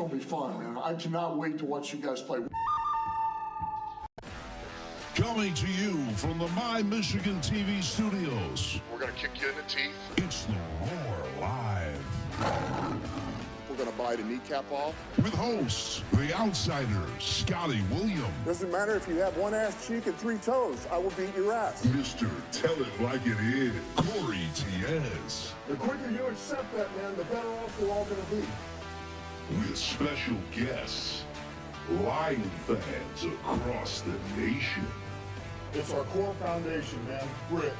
going to be fun, man. I cannot wait to watch you guys play. Coming to you from the My Michigan TV studios. We're going to kick you in the teeth. It's the Roar Live. We're going to bite a kneecap off. With hosts, the outsider, Scotty Williams. Doesn't matter if you have one ass cheek and 3 toes. I will beat your ass. Mr. Tell It Like It Is, Corey Tiez. The quicker you accept that, man, the better off we're all going to be. With special guests, Lion fans across the nation. It's our core foundation, man. Grit.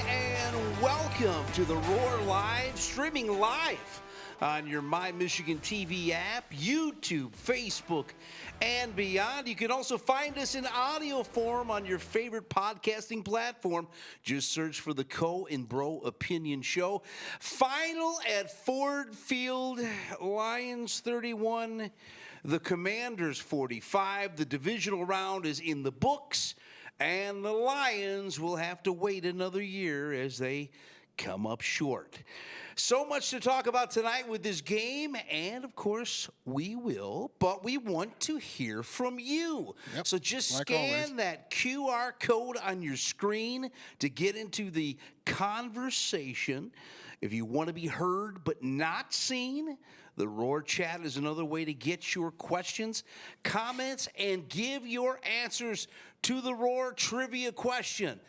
And welcome to the Roar Live, streaming live on your My Michigan TV app, YouTube, Facebook, and beyond. You can also find us in audio form on your favorite podcasting platform. Just search for the Co and Bro Opinion Show. Final at Ford Field, Lions 31, the Commanders 45. The divisional round is in the books, and the Lions will have to wait another year as they come up short. So much to talk about tonight with this game, and of course we will, but we want to hear from you. Yep, so just like scan always. that QR code on your screen to get into the conversation. If you want to be heard but not seen, the Roar Chat is another way to get your questions, comments, and give your answers to the Roar Trivia question.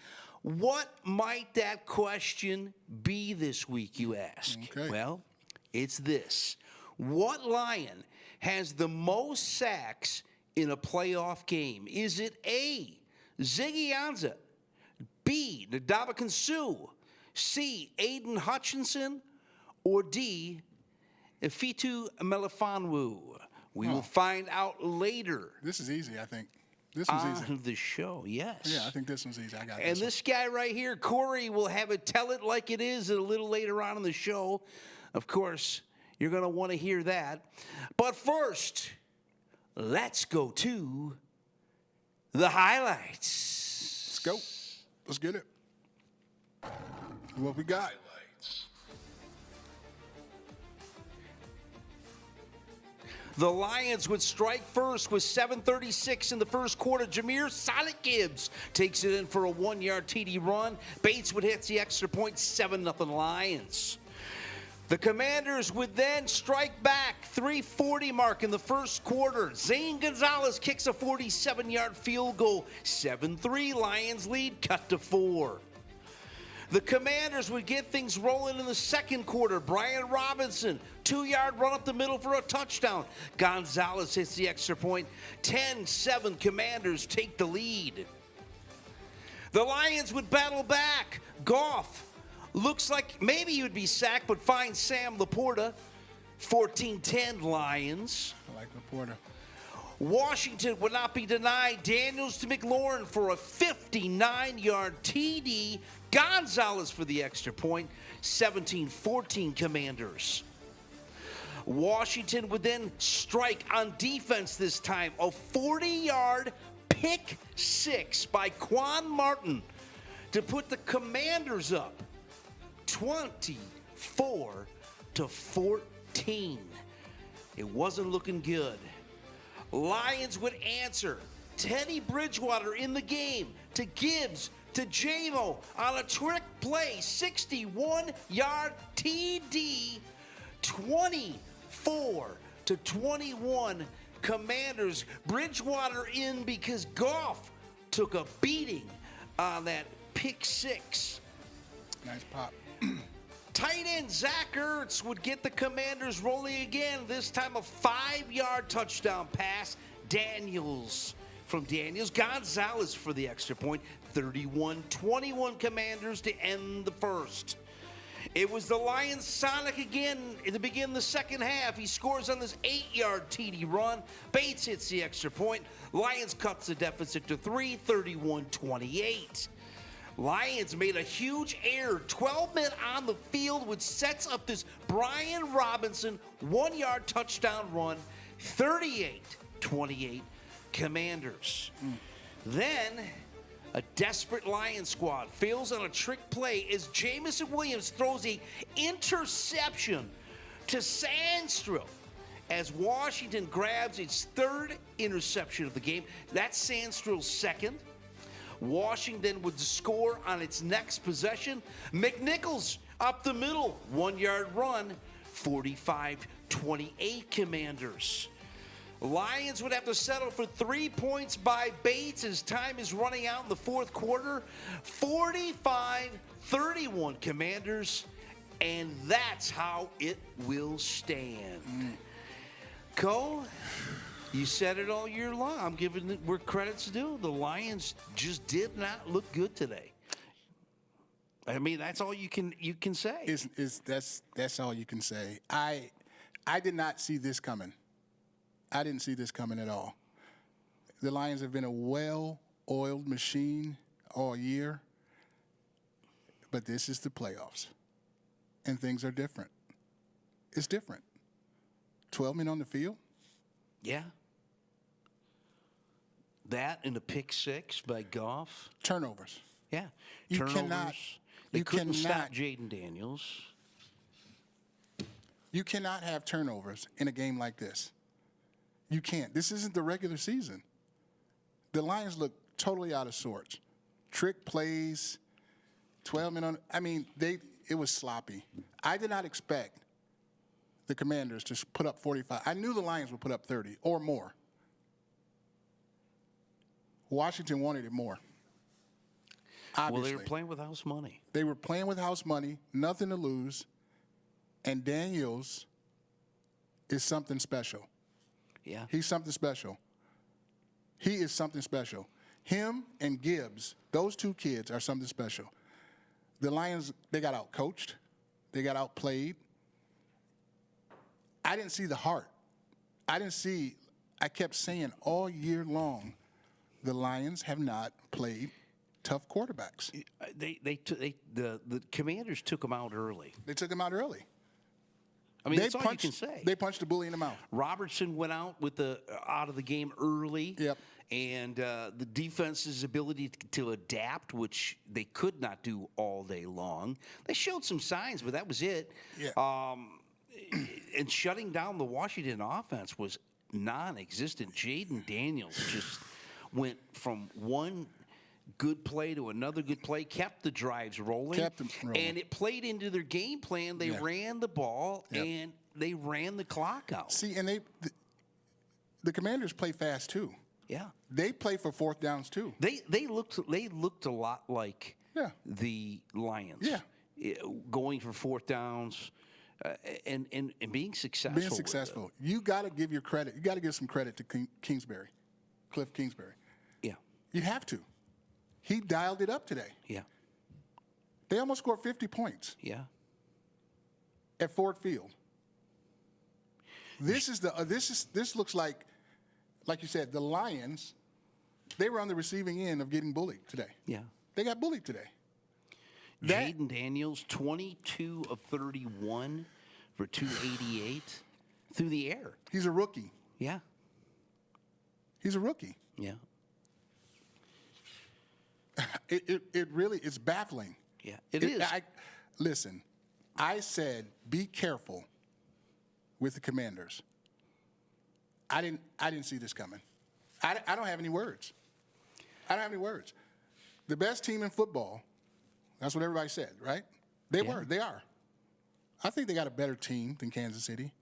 What might that question be this week, you ask? Okay. Well, it's this. What Lion has the most sacks in a playoff game? Is it A, Ziggy Ansah, B, Ndamukong Suh, C, Aiden Hutchinson, or D, Ifeatu Melifonwu? We will find out later. This is easy, I think. This one's easy. On the show, yes. Yeah, I think this one's easy. I got And this this guy right here, Corey, will have it tell it like it is a little later on in the show. Of course, you're going to want to hear that. But first, let's go to the highlights. Let's go. Let's get it. What we got? The Lions would strike first with 7:36 in the first quarter. Jameer Silent Gibbs takes it in for a 1-yard TD run. Bates would hit the extra point, 7-0 Lions. The Commanders would then strike back, 3:40 mark in the first quarter. Zane Gonzalez kicks a 47-yard field goal. 7-3 Lions lead, cut to 4. The Commanders would get things rolling in the second quarter. Brian Robinson, 2-yard run up the middle for a touchdown. Gonzalez hits the extra point. 10-7 Commanders take the lead. The Lions would battle back. Goff looks like maybe he would be sacked, but finds Sam Laporta. 14-10 Lions. I like Laporta. Washington would not be denied. Daniels to McLaurin for a 59-yard TD. Gonzalez for the extra point. 17-14 Commanders. Washington would then strike on defense this time. A 40-yard pick six by Quan Martin to put the Commanders up 24-14. It wasn't looking good. Lions would answer. Teddy Bridgewater in the game to Gibbs to JMO on a trick play. 61-yard TD. 24-21 Commanders. Bridgewater in because Goff took a beating on that pick six. Nice pop. Tight end Zach Ertz would get the Commanders rolling again, this time a 5-yard touchdown pass. Daniels from Daniels. Gonzalez for the extra point. 31-21 Commanders to end the first. It was the Lions Sonic again to begin the second half. He scores on this 8-yard TD run. Bates hits the extra point. Lions cuts the deficit to 3, 31-28. Lions made a huge error. 12 men on the field, which sets up this Brian Robinson 1-yard touchdown run. 38-28 Commanders. Then A desperate Lions squad fails on a trick play as Jamison Williams throws a interception to Sandstrom as Washington grabs its third interception of the game. That's Sandstrom's second. Washington would score on its next possession. McNichols up the middle, 1-yard run, 45-28 Commanders. Lions would have to settle for 3 points by Bates as time is running out in the fourth quarter. 45-31 Commanders, and that's how it will stand. Co, you said it all year long. I'm giving it where credit's due. The Lions just did not look good today. I mean, that's all you can say. That's all you can say. I did not see this coming. I didn't see this coming at all. The Lions have been a well-oiled machine all year, but this is the playoffs, and things are different. It's different. 12 men on the field? Yeah. That and a pick six by Goff. Turnovers. Yeah. You Turnovers. cannot. They You couldn't stop cannot. Jaden Daniels. You cannot have turnovers in a game like this. You can't. This isn't the regular season. The Lions look totally out of sorts. Trick plays, 12 men on. I mean, it was sloppy. I did not expect the Commanders to put up 45. I knew the Lions would put up 30 or more. Washington wanted it more. Obviously. Well, they were playing with house money. They were playing with house money, nothing to lose, and Daniels is something special. Yeah. He's something special. He is something special. Him and Gibbs, those two kids are something special. The Lions, they got out-coached. They got outplayed. I didn't see the heart. I kept saying all year long, the Lions have not played tough quarterbacks. The Commanders took them out early. They took him out early. I mean, that's all you can say. They punched the bully in the mouth. Robertson went out out of the game early. Yep. And the defense's ability to adapt, which they could not do all day long. They showed some signs, but that was it. Yeah. And shutting down the Washington offense was non-existent. Jaden Daniels just went from one good play to another good play, kept the drives rolling. Kept them rolling. And it played into their game plan. They ran the ball, and they ran the clock out. See, and the Commanders play fast too. Yeah. They play for fourth downs too. They looked a lot like the Lions. Yeah. Going for fourth downs and being successful. Being successful. You got to give your credit. You got to give some credit to Cliff Kingsbury. Yeah. You have to. He dialed it up today. Yeah. They almost scored 50 points Yeah. at Ford Field. This looks like you said, the Lions, they were on the receiving end of getting bullied today. Yeah. They got bullied today. Jaden Daniels, 22 of 31 for 288 through the air. He's a rookie. Yeah. He's a rookie. Yeah. It really, it's baffling. Yeah, it is. Listen, I said be careful with the Commanders. I didn't see this coming. I don't have any words. I don't have any words. The best team in football, that's what everybody said, right? They are. I think they got a better team than Kansas City,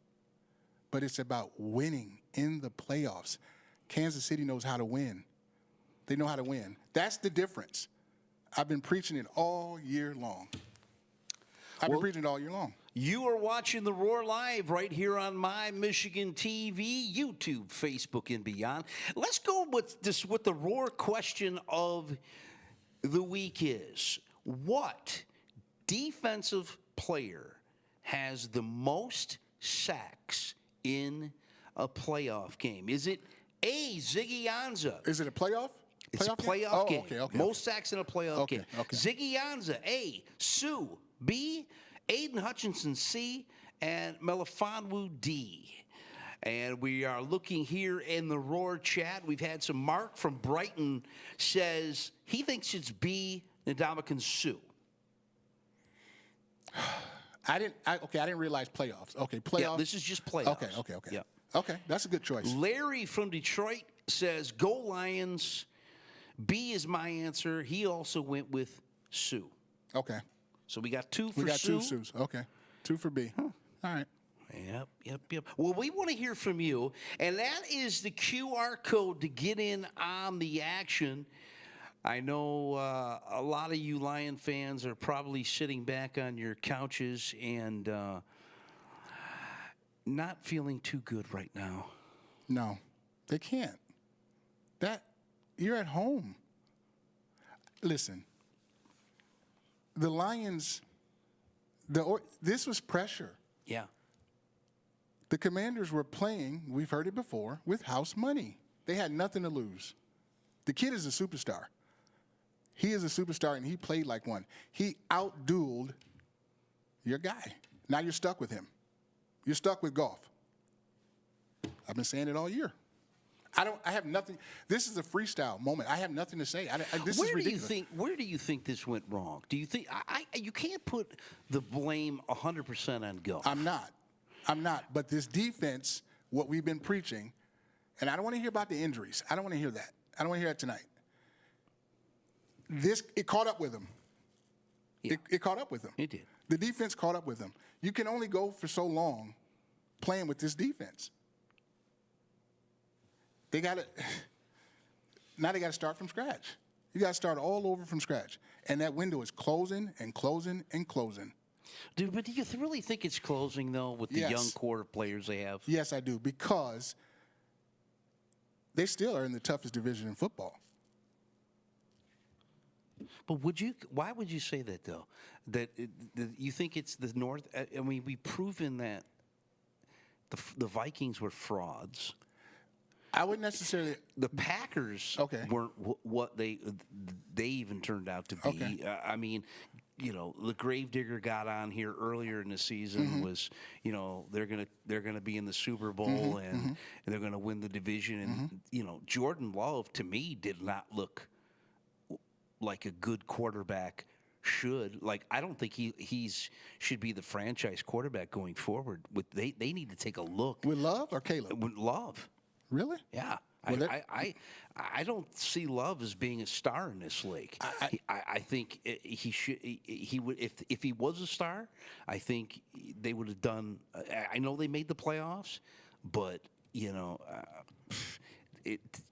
but it's about winning in the playoffs. Kansas City knows how to win. They know how to win. That's the difference. I've been preaching it all year long. You are watching The Roar Live right here on My Michigan TV, YouTube, Facebook, and beyond. Let's go with what the Roar question of the week is. What defensive player has the most sacks in a playoff game? Is it A, Ziggy Ansah? Is it a playoff? It's a playoff game. Okay. Most sacks in a playoff game. Okay. Ziggy Ansah, A. Sue, B. Aiden Hutchinson, C. And Melifonwu, D. And we are looking here in the Roar chat. We've had some Mark from Brighton says he thinks it's B, Ndamukong Suh. I didn't realize playoffs. Okay, playoffs. Yeah, this is just playoffs. Okay. Yeah. Okay, that's a good choice. Larry from Detroit says, go Lions. B is my answer. He also went with Sue. Okay. So we got two for We got Sue. two Sues. Okay. 2 for B. All right. Yep. Well, we want to hear from you, and that is the QR code to get in on the action. I know a lot of you Lion fans are probably sitting back on your couches and not feeling too good right now. No, they can't. You're at home. Listen, the Lions, this was pressure. Yeah. The Commanders were playing, we've heard it before, with house money. They had nothing to lose. The kid is a superstar. He is a superstar, and he played like one. He outdueled your guy. Now you're stuck with him. You're stuck with Goff. I've been saying it all year. I have nothing. This is a freestyle moment. I have nothing to say. This is ridiculous. Where do you think this went wrong? Do you think you can't put the blame 100% on Goff? I'm not. But this defense, what we've been preaching, and I don't want to hear about the injuries. I don't want to hear that. I don't want to hear that tonight. It caught up with him. Yeah. It caught up with him. It did. The defense caught up with him. You can only go for so long playing with this defense. Now they got to start from scratch. You got to start all over from scratch. And that window is closing and closing and closing. Dude, but do you really think it's closing, though, with the Yes. young core players they have? Yes, I do, because they still are in the toughest division in football. But why would you say that, though? That you think it's the North? I mean, we've proven that the Vikings were frauds. I wouldn't necessarily. The Packers weren't what they even turned out to be. Okay. I mean, the Gravedigger got on here earlier in the season. Was they're gonna be in the Super Bowl and they're gonna win the division. And Jordan Love to me did not look like a good quarterback should. Like, I don't think he's should be the franchise quarterback going forward. They need to take a look With Love or Caleb? with Love. Really? Yeah. Well, I don't see Love as being a star in this league. I think he should. He would if he was a star. I think they would have done. I know they made the playoffs, but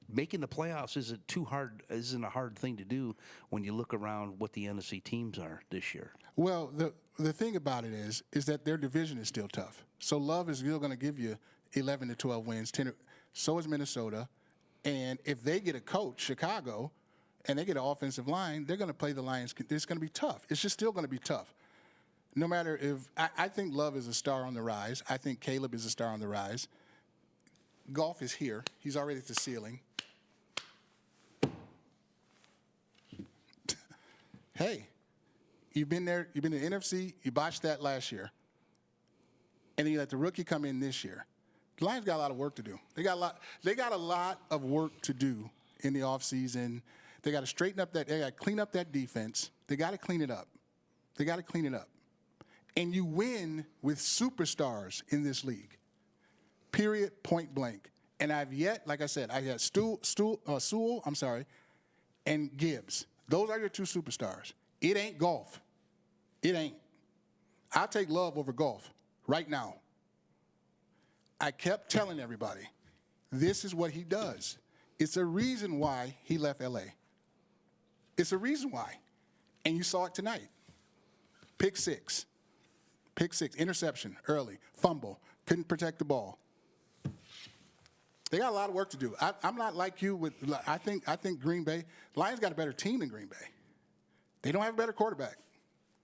making the playoffs isn't a hard thing to do when you look around what the NFC teams are this year. Well, the thing about it is that their division is still tough. So Love is still going to give you 11 to 12 wins. 10. So is Minnesota. And if they get a coach, Chicago, and they get an offensive line, they're going to play the Lions. It's going to be tough. It's just still going to be tough. No matter if I think Love is a star on the rise. I think Caleb is a star on the rise. Goff is here. He's already at the ceiling. Hey, you've been there. You've been in the NFC. You botched that last year. And then you let the rookie come in this year. The Lions got a lot of work to do. They got a lot of work to do in the offseason. They got to straighten up that. They got to clean up that defense. They got to clean it up. And you win with superstars in this league. Period. Point blank. And like I said, I had Sewell, and Gibbs. Those are your two superstars. It ain't Goff. It ain't. I'll take Love over Goff right now. I kept telling everybody, this is what he does. It's a reason why he left L.A. It's a reason why. And you saw it tonight. Pick six, interception early, fumble, couldn't protect the ball. They got a lot of work to do. I'm not like you. I think Green Bay, Lions got a better team than Green Bay. They don't have a better quarterback.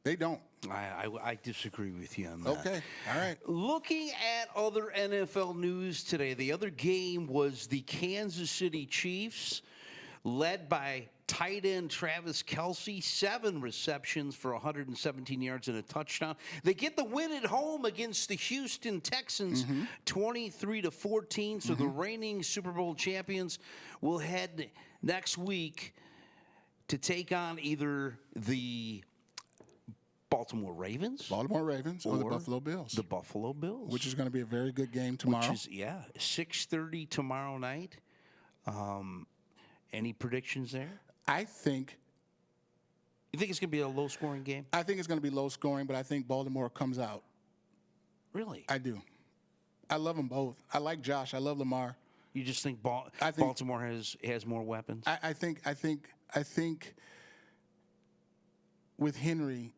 They don't. I disagree with you on that. Okay, all right. Looking at other NFL news today, the other game was the Kansas City Chiefs led by tight end Travis Kelce, 7 receptions for 117 yards and a touchdown. They get the win at home against the Houston Texans, 23-14. So the reigning Super Bowl champions will head next week to take on either the Baltimore Ravens or the Buffalo Bills. The Buffalo Bills. Which is going to be a very good game tomorrow. Which is, 6:30 tomorrow night. Any predictions there? I think. You think it's going to be a low-scoring game? I think it's going to be low-scoring, but I think Baltimore comes out. Really? I do. I love them both. I like Josh. I love Lamar. You just think Baltimore has more weapons? I think with Henry,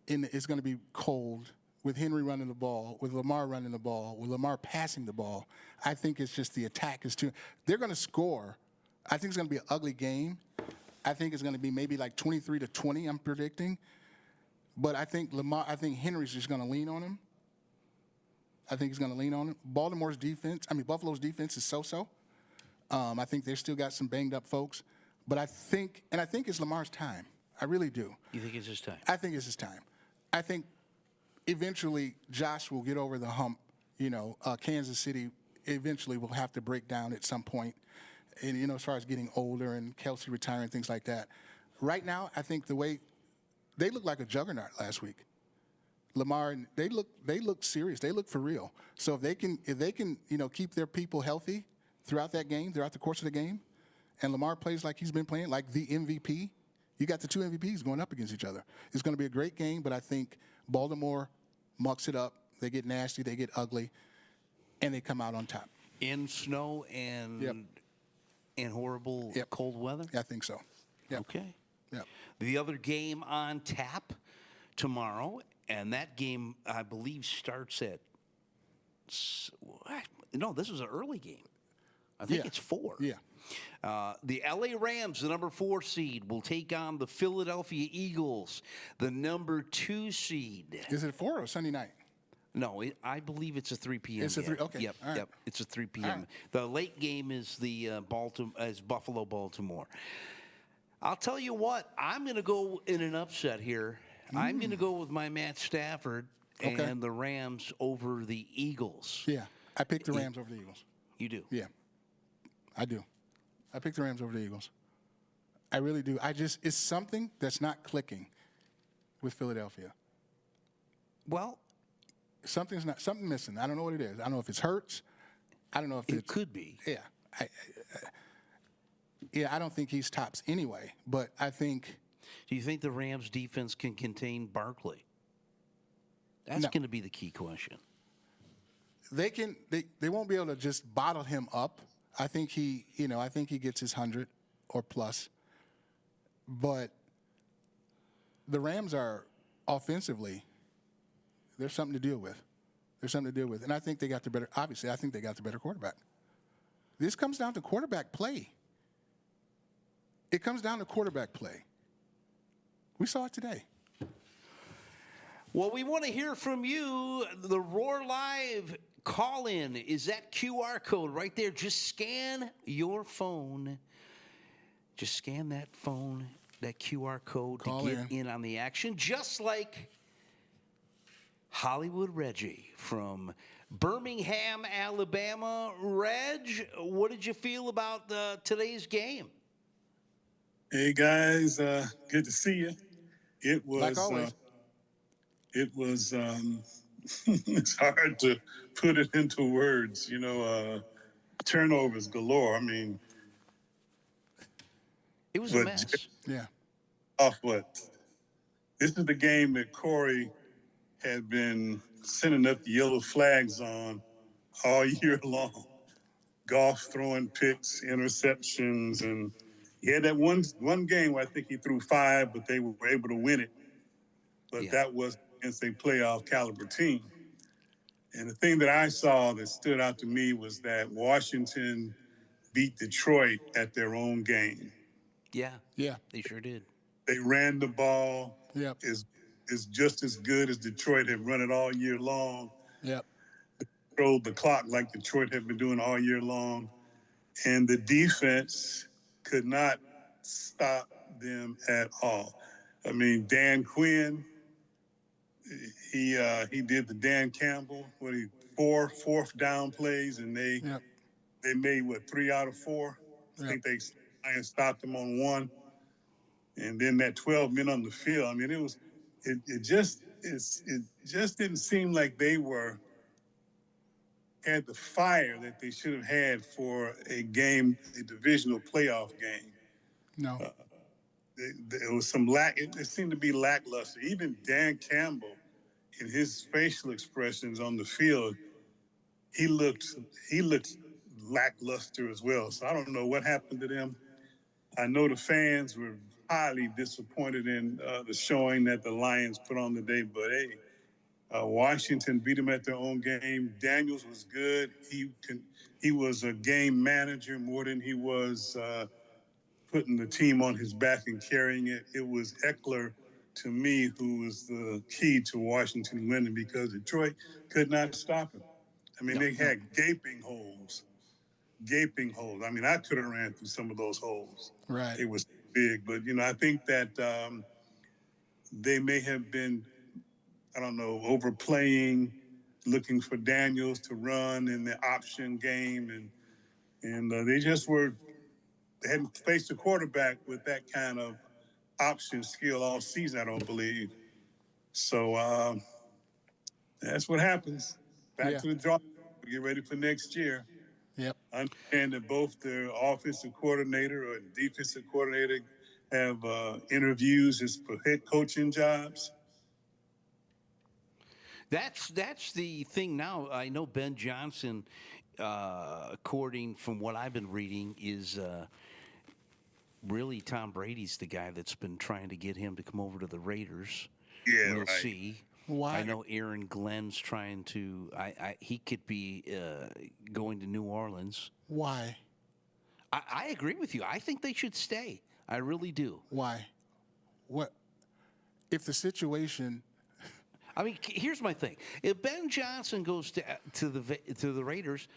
it's going to be cold. With Henry running the ball, with Lamar running the ball, with Lamar passing the ball, I think it's just the attack is too. They're going to score. I think it's going to be an ugly game. I think it's going to be maybe like 23-20. I'm predicting, but I think Henry's just going to lean on him. I think he's going to lean on him. Buffalo's defense is so-so. I think they've still got some banged up folks, but I think it's Lamar's time. I really do. You think it's his time? I think it's his time. I think eventually Josh will get over the hump. Kansas City eventually will have to break down at some point. And, as far as getting older and Kelce retiring, things like that. Right now, I think the way they look like a juggernaut last week. Lamar, they look serious. They look for real. So if they can, keep their people healthy throughout the course of the game, and Lamar plays like he's been playing, like the MVP, you got the 2 MVPs going up against each other. It's going to be a great game, but I think Baltimore mucks it up. They get nasty, they get ugly, and they come out on top. In snow and horrible cold weather? Yeah, I think so. Yep. Okay. Yep. The other game on tap tomorrow, and that game, I believe, starts at no, this was an early game. I think it's 4. Yeah. The LA Rams, the number 4 seed, will take on the Philadelphia Eagles, the number 2 seed. Is it 4 or Sunday night? No, I believe it's a 3 p.m. It's a 3. Okay. Yep. All right. Yep. It's a 3 p.m. Right. The late game is the Buffalo Baltimore. I'll tell you what. I'm going to go in an upset here. I'm going to go with my Matt Stafford and the Rams over the Eagles. Yeah, I picked the Rams over the Eagles. You do? Yeah, I do. I picked the Rams over the Eagles. I really do. It's something that's not clicking with Philadelphia. Well, something missing. I don't know what it is. I don't know if it's Hurts. I don't know if it could be. Yeah. I don't think he's tops anyway, but I think. Do you think the Rams defense can contain Barkley? That's going to be the key question. They can. They won't be able to just bottle him up. I think he gets his 100 or plus. But the Rams are offensively. There's something to deal with. And I think they got the better. Obviously, I think they got the better quarterback. This comes down to quarterback play. It comes down to quarterback play. We saw it today. Well, we want to hear from you. The Roar Live call-in is that QR code right there. Just scan your phone. Just scan that phone, that QR code to get in on the action. Just like Hollywood Reggie from Birmingham, Alabama. Reg, what did you feel about today's game? Hey, guys. Good to see you. It was... Like always. It's hard to put it into words, turnovers galore. I mean, it was a mess. Yeah. Off what? This is the game that Corey had been sending up the yellow flags on all year long. Goff throwing picks, interceptions, and he had that one game where I think he threw 5, but they were able to win it. But that was against a playoff caliber team. And the thing that I saw that stood out to me was that Washington beat Detroit at their own game. Yeah. Yeah. They sure did. They ran the ball. Yep. Is just as good as Detroit had run it all year long. Yep. Controlled the clock like Detroit had been doing all year long. And the defense could not stop them at all. I mean, Dan Quinn, he did the Dan Campbell, fourth down plays, and they made, 3 out of 4? I think they stopped them on 1. And then that 12 men on the field, I mean, it just didn't seem like they had the fire that they should have had for a divisional playoff game. No. There was some it seemed to be lackluster. Even Dan Campbell, in his facial expressions on the field, he looked lackluster as well. So I don't know what happened to them. I know the fans were highly disappointed in the showing that the Lions put on today, but hey, Washington beat them at their own game. Daniels was good. He was a game manager more than he was putting the team on his back and carrying it. It was Eckler, to me, who was the key to Washington winning because Detroit could not stop him. I mean, they had gaping holes. I mean, I could have ran through some of those holes. Right. It was big, but, I think that they may have been, I don't know, overplaying, looking for Daniels to run in the option game, and they hadn't faced a quarterback with that kind of option skill all season, I don't believe. So that's what happens. Back to the drawing board. We get ready for next year. Yep. I understand that both the offensive coordinator or defensive coordinator have interviews for head coaching jobs. That's the thing now. I know Ben Johnson, according from what I've been reading, is really Tom Brady's the guy that's been trying to get him to come over to the Raiders. Yeah, we'll see. Why? I know Aaron Glenn's trying to. He could be going to New Orleans. Why? I agree with you. I think they should stay. I really do. Why? What? If the situation. I mean, here's my thing. If Ben Johnson goes to the Raiders,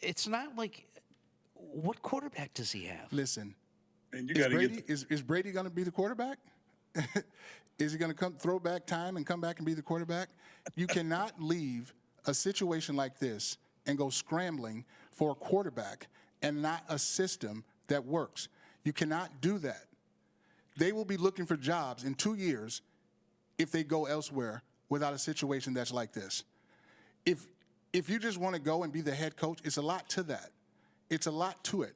it's not like what quarterback does he have? Listen, And is Brady going to be the quarterback? Is he going to come throw back time and come back and be the quarterback? You cannot leave a situation like this and go scrambling for a quarterback and not a system that works. You cannot do that. They will be looking for jobs in 2 years if they go elsewhere without a situation that's like this. If you just want to go and be the head coach, it's a lot to that. It's a lot to it.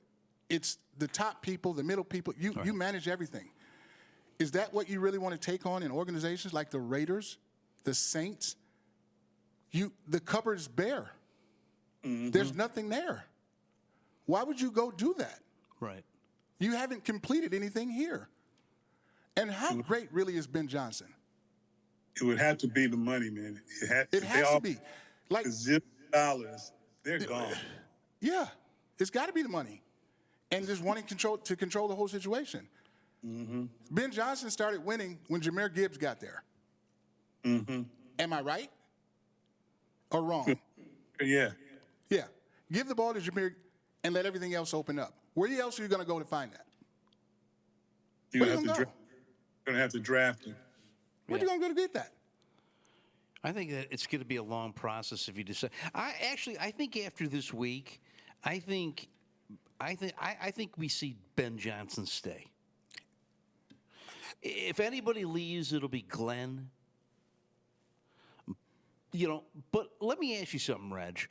It's the top people, the middle people. You manage everything. Is that what you really want to take on in organizations like the Raiders, the Saints? The cupboard is bare. Mm-hmm. There's nothing there. Why would you go do that? Right. You haven't completed anything here. And how great really is Ben Johnson? It would have to be the money, man. It has to be. Like $0, they're gone. Yeah, it's got to be the money, and just wanting to control the whole situation. Mm-hmm. Ben Johnson started winning when Jahmyr Gibbs got there. Mm-hmm. Am I right or wrong? Yeah. Yeah. Give the ball to Jahmyr and let everything else open up. Where else are you going to go to find that? You're going to have to draft him. Where are you going to go to get that? I think that it's going to be a long process if you decide. I think after this week, I think we see Ben Johnson stay. If anybody leaves, it'll be Glenn. But let me ask you something, Reg.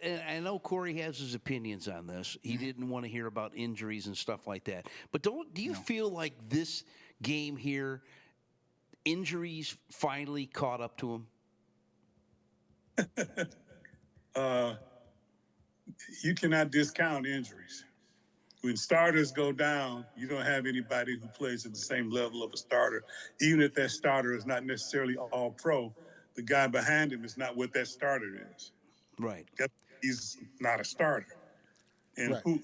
And I know Corey has his opinions on this. He didn't want to hear about injuries and stuff like that. But do you feel like this game here, injuries finally caught up to him? You cannot discount injuries. When starters go down, you don't have anybody who plays at the same level of a starter. Even if that starter is not necessarily all pro, the guy behind him is not what that starter is. Right. He's not a starter. And right. who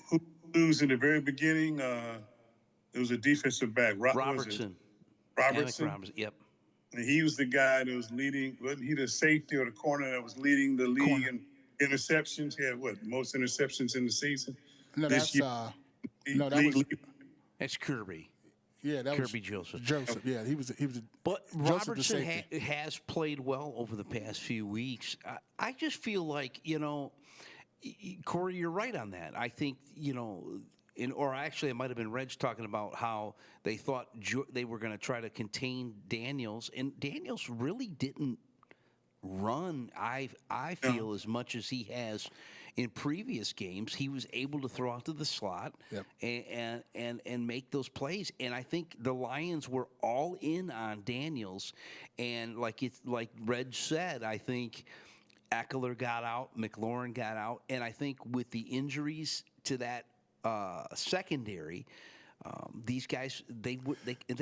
lose in the very beginning? It was a defensive back. Robertson. Robertson? Yep. And he was the guy that was leading. Wasn't he the safety or the corner that was leading the league in interceptions? He had most interceptions in the season? No, that's No, that was That's Kirby. yeah, that Kirby was Joseph. Joseph, yeah, he was. But Joseph the Robertson safety. has played well over the past few weeks. I just feel like, Corey, you're right on that. I think, or actually it might have been Reg talking about how they thought they were going to try to contain Daniels, and Daniels really didn't run, I feel, as much as he has in previous games. He was able to throw out to the slot and make those plays. And I think the Lions were all in on Daniels. And like Reg said, I think Eckler got out, McLaurin got out, and I think with the injuries to that secondary, these guys they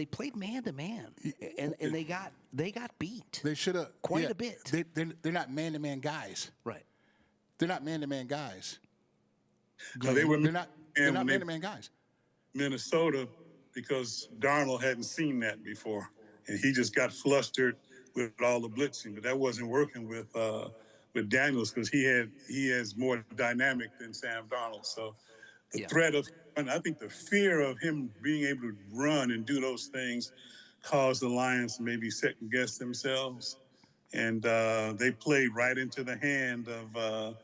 played man to man, and they got beat. They should have quite a bit. They're not man to man guys. Right. They're not man to man guys. They're not man to man guys. Minnesota, because Darnold hadn't seen that before, and he just got flustered with all the blitzing. But that wasn't working with Daniels, because he is more dynamic than Sam Darnold. So the threat of, and I think the fear of him being able to run and do those things caused the Lions to maybe second guess themselves. And they played right into the hand of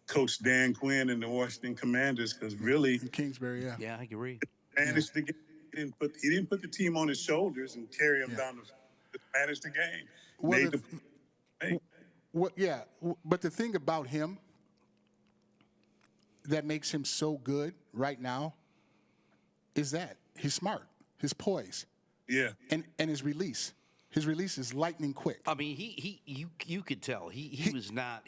Coach Dan Quinn and the Washington Commanders, because really, In Kingsbury, yeah. Yeah, I agree. managed the game. He didn't put the team on his shoulders and carry him down the manage the game. Well, Made but the thing about him that makes him so good right now is that he's smart, his poise, and his release. His release is lightning quick. I mean, you could tell he's not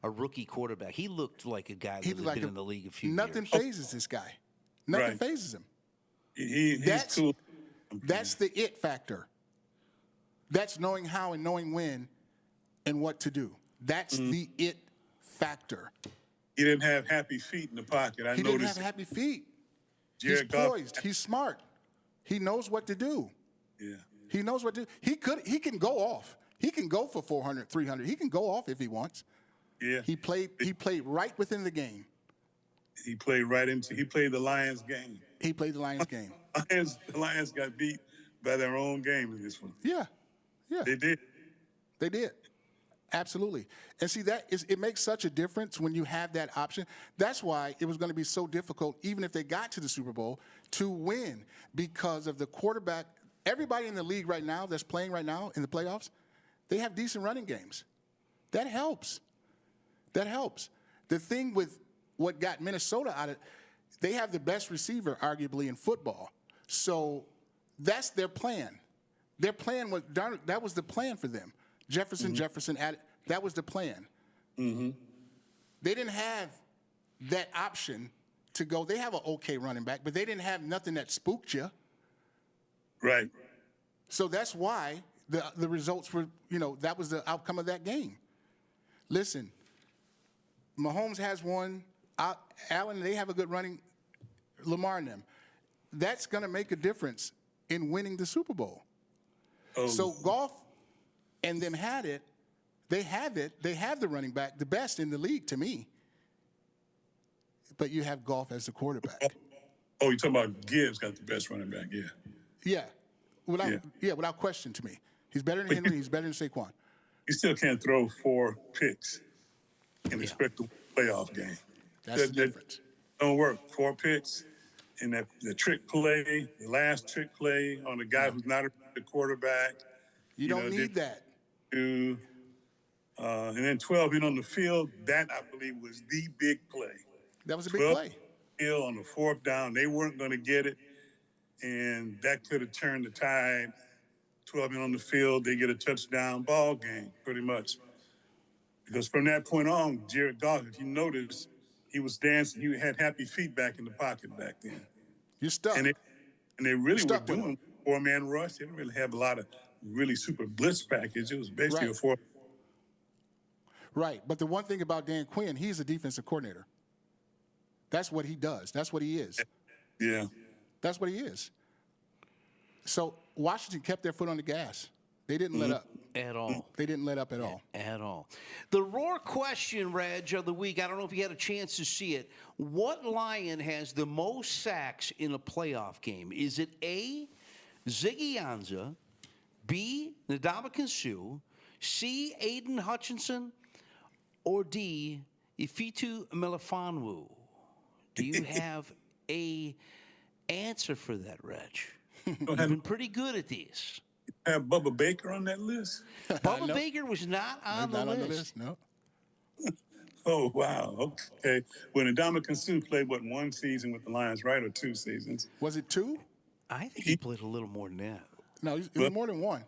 a rookie quarterback. He looked like a guy that had been in the league a few Nothing years. phases this guy. Nothing phases him. He's cool. That's the it factor. That's knowing how and knowing when and what to do. That's the it factor. He didn't have happy feet in the pocket. He didn't have happy feet. He's poised. He's smart. He knows what to do. Yeah. He knows what to do. He can go off. He can go for 400, 300. He can go off if he wants. Yeah. He played right within the game. He played the Lions game. He played the Lions game. The Lions got beat by their own game in this one. Yeah. They did. They did. Absolutely. And see, it makes such a difference when you have that option. That's why it was going to be so difficult, even if they got to the Super Bowl, to win, because of the quarterback. Everybody in the league right now that's playing right now in the playoffs, they have decent running games. That helps. That helps. The thing with what got Minnesota out of, they have the best receiver, arguably, in football. So that's their plan. Their plan was, that was the plan for them. Jefferson added, that was the plan. Mm-hmm. They didn't have that option to go. They have an okay running back, but they didn't have nothing that spooked you. Right. So that's why the results were, that was the outcome of that game. Listen, Mahomes has one. Allen, they have a good running, Lamar and them. That's going to make a difference in winning the Super Bowl. Oh. So Goff and them had it. They have it. They have the running back, the best in the league to me. But you have Goff as the quarterback. Oh, you're talking about Gibbs got the best running back, yeah. Yeah. Without question to me. He's better than Henry. He's better than Saquon. You still can't throw 4 picks and expect to win a playoff game. That's the difference. Don't work. 4 picks, and the trick play, the last trick play on the guy who's not the quarterback. You don't need that. And then 12 in on the field, that I believe was the big play. That was a big play. Hill on the 4th down, they weren't going to get it, and that could have turned the tide. 12 in on the field, they get a touchdown, ball game, pretty much. Because from that point on, Jared Goff, if you notice, he was dancing. He had happy feet back in the pocket back then. You're stuck. And they really were doing 4-man rush. They didn't really have a lot of really super blitz package. It was basically a 4. Right, but the one thing about Dan Quinn, he's a defensive coordinator. That's what he does. That's what he is. Yeah. That's what he is. So Washington kept their foot on the gas. They didn't let up. At all. They didn't let up at all. At all. The Roar question, Reg, of the week, I don't know if you had a chance to see it. What Lion has the most sacks in a playoff game? Is it A, Ziggy Ansah, B, Ndamukong Suh, C, Aiden Hutchinson, or D, Ifeatu Melifonwu? Do you have a answer for that, Reg? You've been pretty good at these. Have Bubba Baker on that list? Bubba Baker was not on the list. No. Oh, wow. Okay. Well, Ndamukong Suh played, one season with the Lions, right? Or 2 seasons? Was it 2? I think he played a little more than that. No, it was more than 1.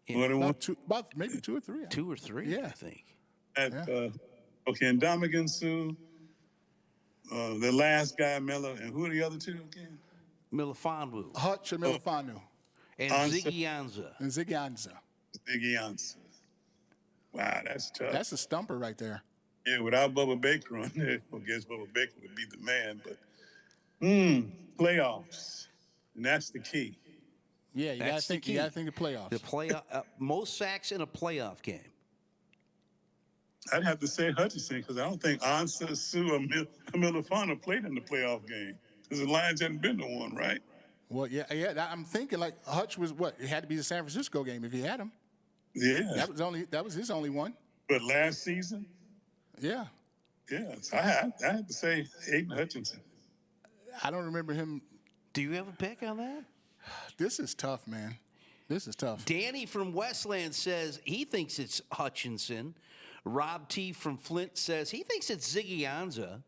More than one? About maybe 2 or 3. 2 or 3, Yeah. I think. Okay, Ndamukong Suh, the last guy, Miller, and who are the other 2 again? Melifonwu Hutch and Melifonwu and Ansah. Ziggy Ansah. and Ziggy Ansah. Biggie Ansah. Wow, that's tough. That's a stumper right there. Yeah, without Bubba Baker on there, I guess Bubba Baker would be the man. But playoffs, and that's the key. Yeah, you got to That's the think. key. You got to think of playoffs. The playoff most sacks in a playoff game. I'd have to say Hutchinson because I don't think Ansah, Suh, or Melifonwu played in the playoff game because the Lions hadn't been to one, right? Well, yeah. I'm thinking like Hutch was what? It had to be the San Francisco game if he had him. Yeah. That was his only one. But last season, Yeah. yeah, so I had to say Aiden Hutchinson. I don't remember him. Do you have a pick on that? This is tough, man. This is tough. Danny from Westland says he thinks it's Hutchinson. Rob T from Flint says he thinks it's Ziggy Ansah.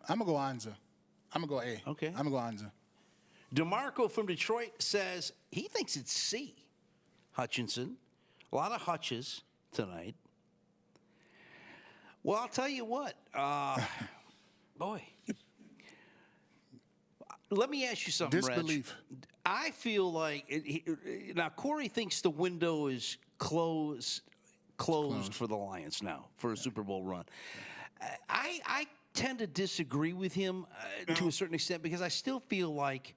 I'm gonna go Ansah. I'm gonna go A. Okay. I'm gonna go Ansah. DeMarco from Detroit says he thinks it's C, Hutchinson. A lot of Hutches tonight. Well, I'll tell you what. Boy. Let me ask you something, Disbelief. Reg. I feel like now Corey thinks the window is closed for the Lions now for a Super Bowl run. I tend to disagree with him to a certain extent because I still feel like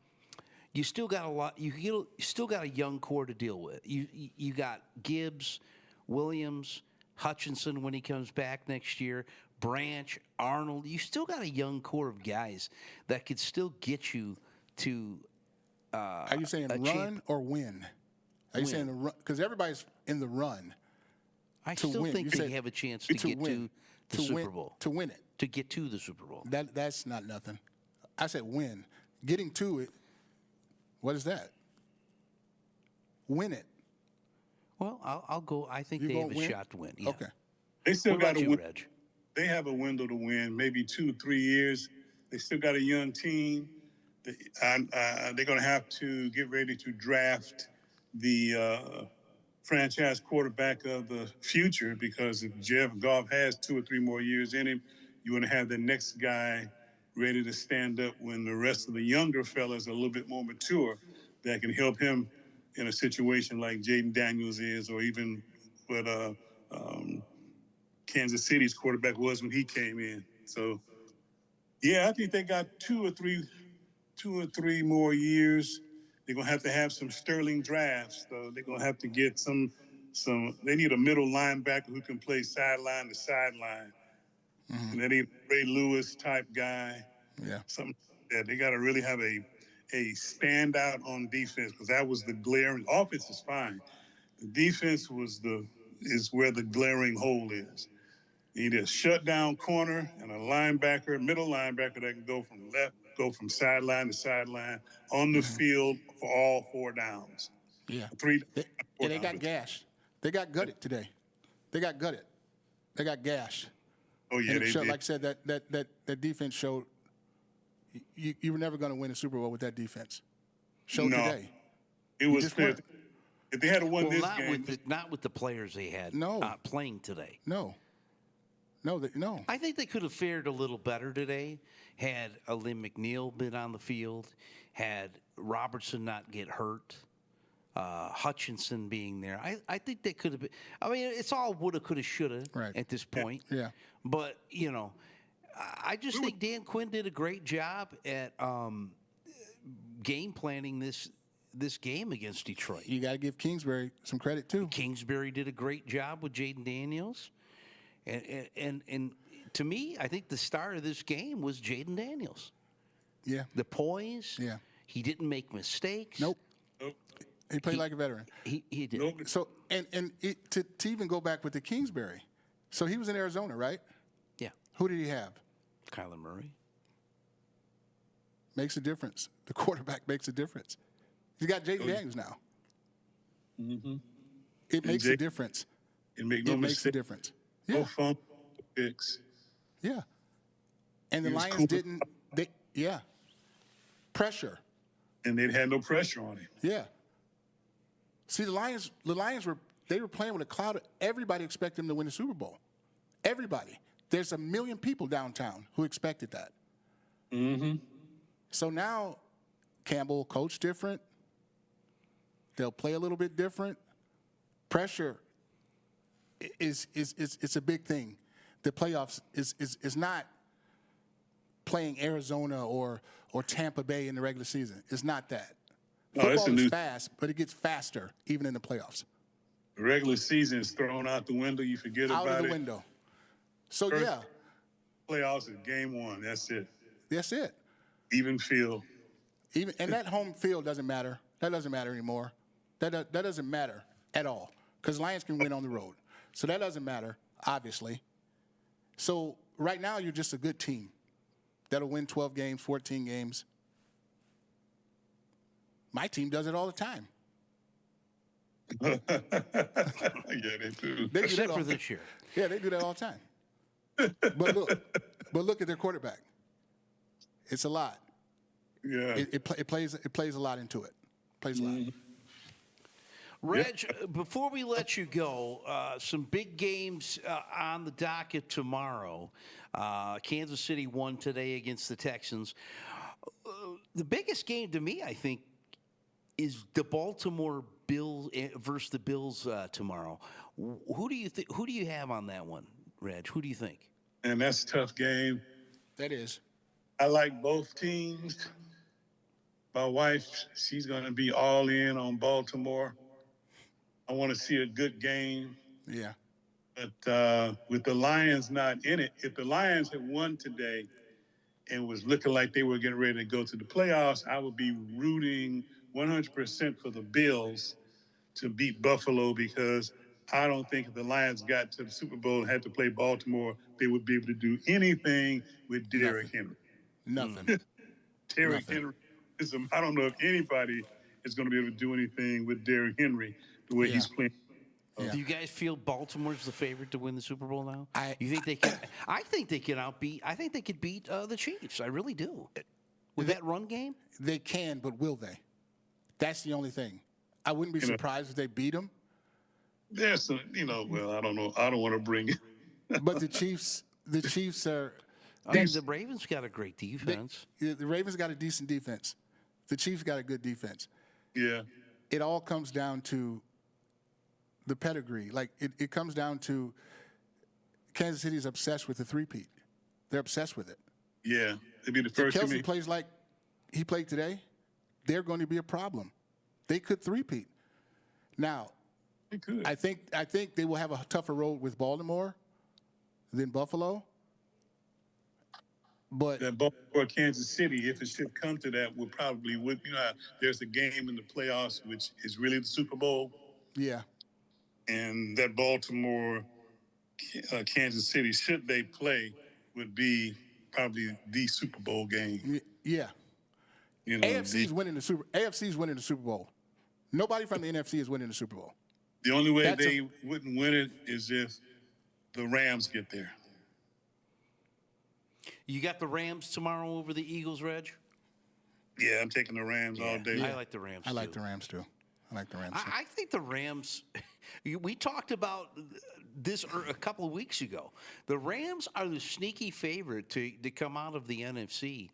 you still got a lot. You still got a young core to deal with. You got Gibbs, Williams, Hutchinson when he comes back next year, Branch, Arnold. You still got a young core of guys that could still get you to. Are you saying run or win? Are you saying the run? Because everybody's in the run. I to still win. think You they said have a chance to get win. to the Super Bowl. To win it. To get to the Super Bowl. That's not nothing. I said win. Getting to it. What is that? Win it. Well, I'll go. I think You they have gonna a win? shot to win. Yeah. Okay. They still What got about to you, win. Reg? They have a window to win, maybe 2 or 3 years. They still got a young team. They're going to have to get ready to draft the franchise quarterback of the future because if Jeff Goff has 2 or 3 more years in him, you want to have the next guy ready to stand up when the rest of the younger fellas are a little bit more mature that can help him in a situation like Jaden Daniels is or even what Kansas City's quarterback was when he came in. So, yeah, I think they got 2 or 3 more years. They're gonna have to have some sterling drafts. So they're gonna have to get some. They need a middle linebacker who can play sideline to sideline. Mm-hmm. And they need a Ray Lewis type guy. Yeah. Something like that. They got to really have a standout on defense because that was the glaring. Offense is fine. The defense is where the glaring hole is. You need a shutdown corner and a linebacker, middle linebacker that can go from sideline to sideline on the field for all 4 downs. Yeah. They got gashed. They got gutted today. They got gutted. They got gashed. Oh yeah, And they it showed, did. like I said, that defense showed you were never going to win a Super Bowl with that defense. Showed No. today. It was just fair. weren't. If they had won this not game, not with the players they had playing today. No. I think they could have fared a little better today had Alim McNeil been on the field, had Robertson not get hurt, Hutchinson being there. I think they could have been. I mean, it's all woulda, coulda, shoulda at this point. Yeah. But, I just think Dan Quinn did a great job at game planning this game against Detroit. You got to give Kingsbury some credit too. Kingsbury did a great job with Jaden Daniels, and to me, I think the star of this game was Jaden Daniels. Yeah. The poise. Yeah. He didn't make mistakes. Nope. He played like a veteran. He did. Nope. So to even go back with the Kingsbury, so he was in Arizona, right? Yeah. Who did he have? Kyler Murray. Makes a difference. The quarterback makes a difference. He's got Jaden Daniels now. Mm-hmm. It makes a difference. And make no It makes a mistake. difference. No Yeah. fumble picks. Yeah. And the He was Lions cool. didn't. Pressure. And they had no pressure on him. Yeah. See, the Lions were playing with a cloud. Everybody expected them to win the Super Bowl. Everybody. There's 1 million people downtown who expected that. Mm-hmm. So now Campbell will coach different. They'll play a little bit different. Pressure is a big thing. The playoffs is not playing Arizona or Tampa Bay in the regular season. It's not that. No, it's Football a is new fast, but it gets faster even in the playoffs. The regular season is thrown out the window. You forget Out about of the it. window. So First- yeah, Playoffs is game one. That's it. that's it. Even field. And that home field doesn't matter. That doesn't matter anymore. That doesn't matter at all because Lions can win on the road. So that doesn't matter, obviously. So right now you're just a good team that'll win 12 games, 14 games. My team does it all the time. Yeah, they do. They do Except that all for the this year. Yeah, they do that all the time. but look at their quarterback. It's a lot. Yeah. It plays a lot into it. Plays a lot. Reg, before we let you go, some big games on the docket tomorrow. Kansas City won today against the Texans. The biggest game to me, I think, is the Baltimore Bills versus the Bills tomorrow. Who do you have on that one, Reg? Who do you think? And that's a tough game. That is. I like both teams. My wife, she's going to be all in on Baltimore. I want to see a good game. Yeah. But with the Lions not in it, if the Lions had won today and was looking like they were getting ready to go to the playoffs, I would be rooting 100% for the Bills to beat Buffalo because I don't think if the Lions got to the Super Bowl and had to play Baltimore, they would be able to do anything with Derrick Henry. Nothing. Derrick Henry I don't know if anybody is going to be able to do anything with Derrick Henry the way he's playing. Yeah. Do you guys feel Baltimore's the favorite to win the Super Bowl now? I think they can? I think they can outbeat. I think they could beat the Chiefs. I really do. With that run game, They can, but will they? That's the only thing. I wouldn't be surprised if they beat them. There's some, well, I don't know. I don't want to bring it. But the Chiefs are. the Ravens got a great defense. The Ravens got a decent defense. The Chiefs got a good defense. Yeah. It all comes down to the pedigree. Like, it comes down to Kansas City's obsessed with the three-peat. They're obsessed with it. Yeah. They'd be the If first to Kelsey me. plays like he played today, they're going to be a problem. They could three-peat. Now, They could. I think they will have a tougher road with Baltimore than Buffalo. But That Baltimore, Kansas City, if it should come to that, would probably how there's a game in the playoffs, which is really the Super Bowl. yeah, And that Baltimore, Kansas City, should they play, would be probably the Super Bowl game. yeah. AFC's winning the Super Bowl. Nobody from the NFC is winning the Super Bowl. The only way That's they wouldn't win it is if the Rams get there. You got the Rams tomorrow over the Eagles, Reg? Yeah, I'm taking the Rams all day. I like the Rams. I like too. the Rams too. I think the Rams. We talked about this a couple of weeks ago. The Rams are the sneaky favorite to come out of the NFC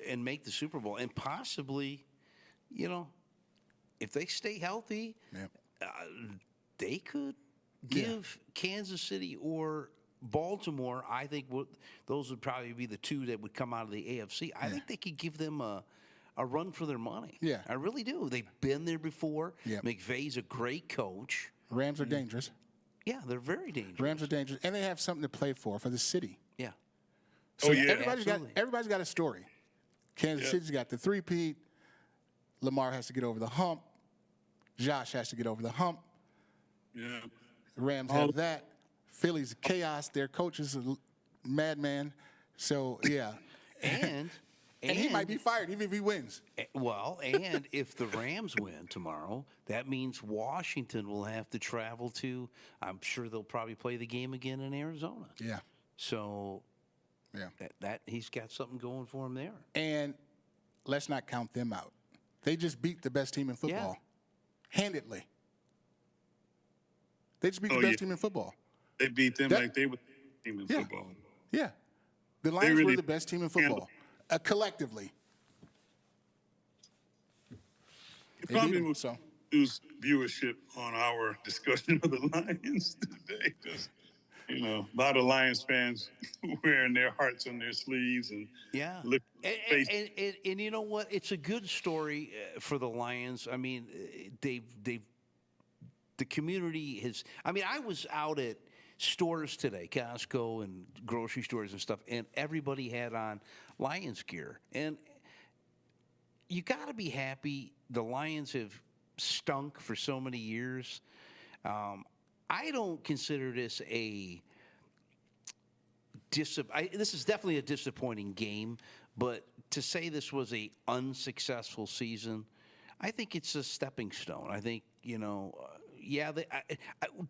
and make the Super Bowl, and possibly, if they stay healthy, Yep. they could give Kansas City or Baltimore. I think those would probably be the two that would come out of the AFC. I think they could give them a a run for their money. Yeah. I really do. They've been there before. Yeah. McVay's a great coach. Rams are dangerous. Yeah, they're very dangerous. Rams are dangerous, and they have something to play for the city. Yeah. So yeah. everybody's got a story. Kansas City's got the three-peat. Lamar has to get over the hump. Josh has to get over the hump. Yeah. The Rams have that. Philly's chaos. Their coach is a madman. So, yeah. And he might be fired even if he wins. Well, and if the Rams win tomorrow, that means Washington will have to travel to. I'm sure they'll probably play the game again in Arizona. Yeah. So, Yeah. that he's got something going for him there. And let's not count them out. They just beat the best team in football. Handedly. They just beat the best team in football. They beat them like they were the team in football. Yeah. The Lions really were the best team in football. Collectively. You They probably beat 'em, will so. lose viewership on our discussion of the Lions today because, you know, a lot of Lions fans wearing their hearts on their sleeves and Yeah. look And you know what? It's a good story for the Lions. I mean, the community has. I mean, I was out at stores today, Costco and grocery stores and stuff, and everybody had on Lions gear. And you got to be happy. The Lions have stunk for so many years. I don't consider this this is definitely a disappointing game, but to say this was a unsuccessful season, I think it's a stepping stone. I think, you know,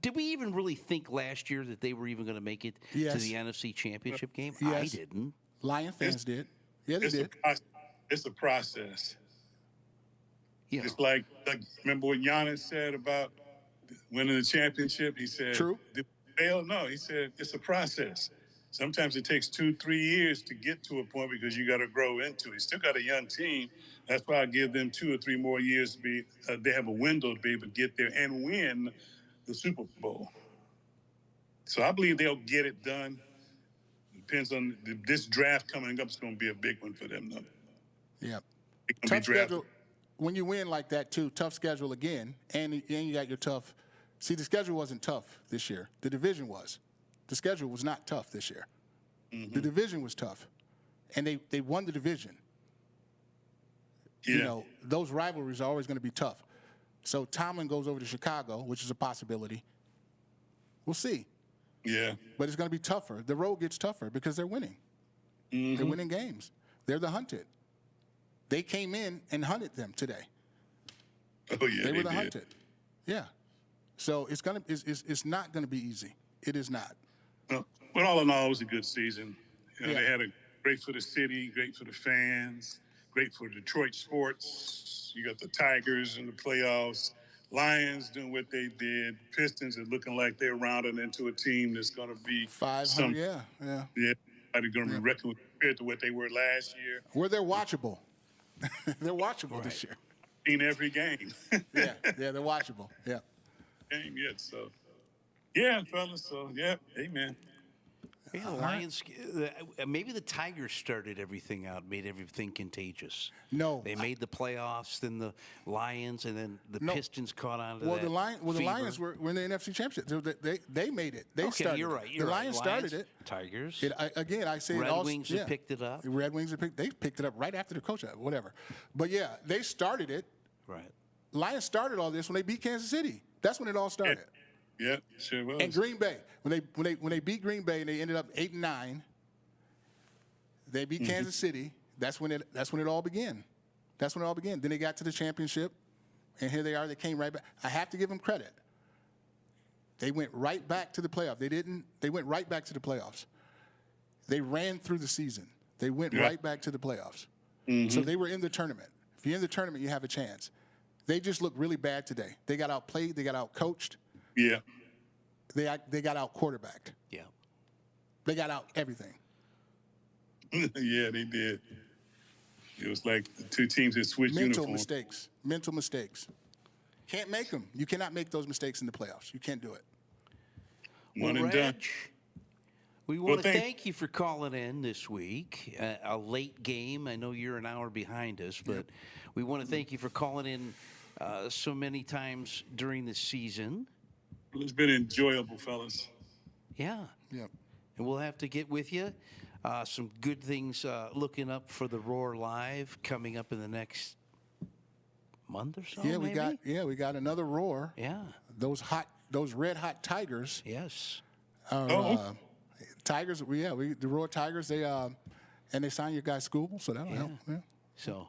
did we even really think last year that they were even going to make it to the NFC Championship game? Yes. I didn't. Lion fans did. Yeah, they did. It's a process. You know. It's like remember what Giannis said about winning the championship? He said, True. Did we fail? No, he said, it's a process. Sometimes it takes 2-3 years to get to a point because you got to grow into it. Still got a young team. That's why I give them 2 or 3 more years to be. They have a window to be able to get there and win the Super Bowl. So I believe they'll get it done. Depends on this draft coming up. Is going to be a big one for them, though. Yeah. Tough schedule. When you win like that, too, tough schedule again, and you got your tough. See, the schedule wasn't tough this year. The division was. The schedule was not tough this year. Mm-hmm. The division was tough, and they won the division. Yeah. You know, those rivalries are always going to be tough. So Tomlin goes over to Chicago, which is a possibility. We'll see. Yeah. But it's going to be tougher. The road gets tougher because they're winning. Mm-hmm. They're winning games. They're the hunted. They came in and hunted them today. Oh yeah, they were the hunted. Yeah. So it's not gonna be easy. It is not. Well, but all in all, it was a good season. You know, They had a great for the city, great for the fans, great for Detroit sports. You got the Tigers in the playoffs, Lions doing what they did, Pistons are looking like they're rounding into a team that's going to be 500. Yeah. They're going to be reckoned compared to what they were last year. Where they're watchable. They're watchable this year. Seen every game. yeah, they're watchable. Yeah. Game yet, so. Yeah, fellas, so, yeah, amen. Yeah, the Lions, maybe the Tigers started everything out, made everything contagious. No. They made the playoffs, then the Lions, and then the Pistons caught on to that. The Lions were in the NFC Championship. They made it. They started you're right. the Lions started it. Tigers. I say Red Wings have picked it up. The Red Wings they picked it up right after the coach, whatever. But, yeah, they started it. Right. Lions started all this when they beat Kansas City. That's when it all started. Yeah, sure was. And Green Bay, when they beat Green Bay and they ended up 8-9, they beat Kansas City. That's when it all began. That's when it all began. Then they got to the championship, and here they are. They came right back. I have to give them credit. They went right back to the playoffs. They went right back to the playoffs. They ran through the season. They went right back to the playoffs. Mm-hmm. So they were in the tournament. If you're in the tournament, you have a chance. They just looked really bad today. They got outplayed. They got outcoached. Yeah. They got out quarterbacked. Yeah. They got out everything. Yeah, they did. It was like the two teams had switched uniforms. Mental mistakes. Can't make them. You cannot make those mistakes in the playoffs. You can't do it. One and done. We want to thank you for calling in this week. A late game. I know you're an hour behind us, but we want to thank you for calling in so many times during the season. It's been enjoyable, fellas. Yeah. Yep. And we'll have to get with you. Some good things looking up for the Roar Live coming up in the next month or so. Yeah, maybe? we got another Roar. Yeah. Those red hot Tigers. Yes. Tigers. The Roar Tigers. They signed your guy Scooble, so that'll help. Yeah. So,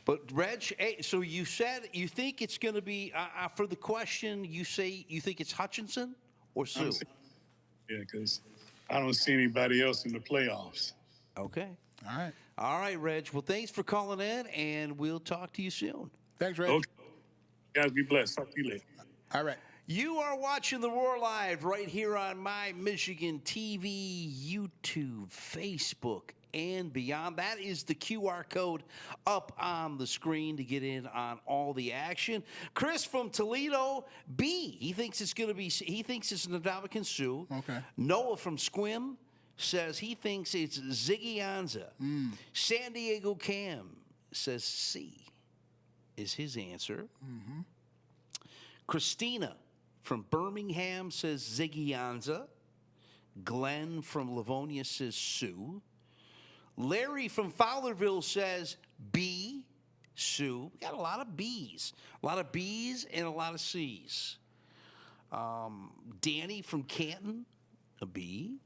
but Reg, hey, so you said you think it's going to be for the question. You say you think it's Hutchinson or Sue? Yeah, because I don't see anybody else in the playoffs. Okay. All right, Reg. Well, thanks for calling in, and we'll talk to you soon. Thanks, Reg. Okay. Guys, be blessed. Talk to you later. All right. You are watching the Roar Live right here on My Michigan TV, YouTube, Facebook, and beyond. That is the QR code up on the screen to get in on all the action. Chris from Toledo, B. He thinks it's Ndamukong Suh. Okay. Noah from Squim says he thinks it's Ziggy Ansah. San Diego Cam says C is his answer. Mm-hmm. Christina from Birmingham says Ziggy Ansah. Glenn from Livonia says Sue. Larry from Fowlerville says B, Sue. We got a lot of B's. A lot of B's and a lot of C's. Danny from Canton, a B.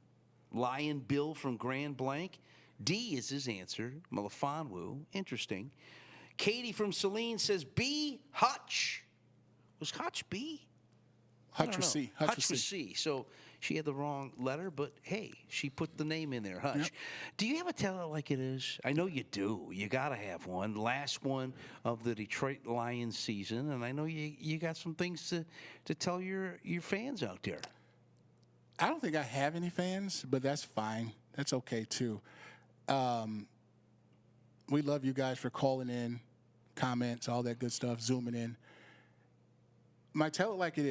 Lion Bill from Grand Blanc. D is his answer. Malifonwu. Interesting. Katie from Saline says B, Hutch. Was Hutch B? Hutch was C. Hutch was C. So she had the wrong letter, but hey, she put the name in there, Hutch. Yep. Do you ever tell it like it is? I know you do. You got to have one. Last one of the Detroit Lions season, and I know you got some things to tell your fans out there. I don't think I have any fans, but that's fine. That's okay, too. We love you guys for calling in, comments, all that good stuff, zooming in. My tell it like it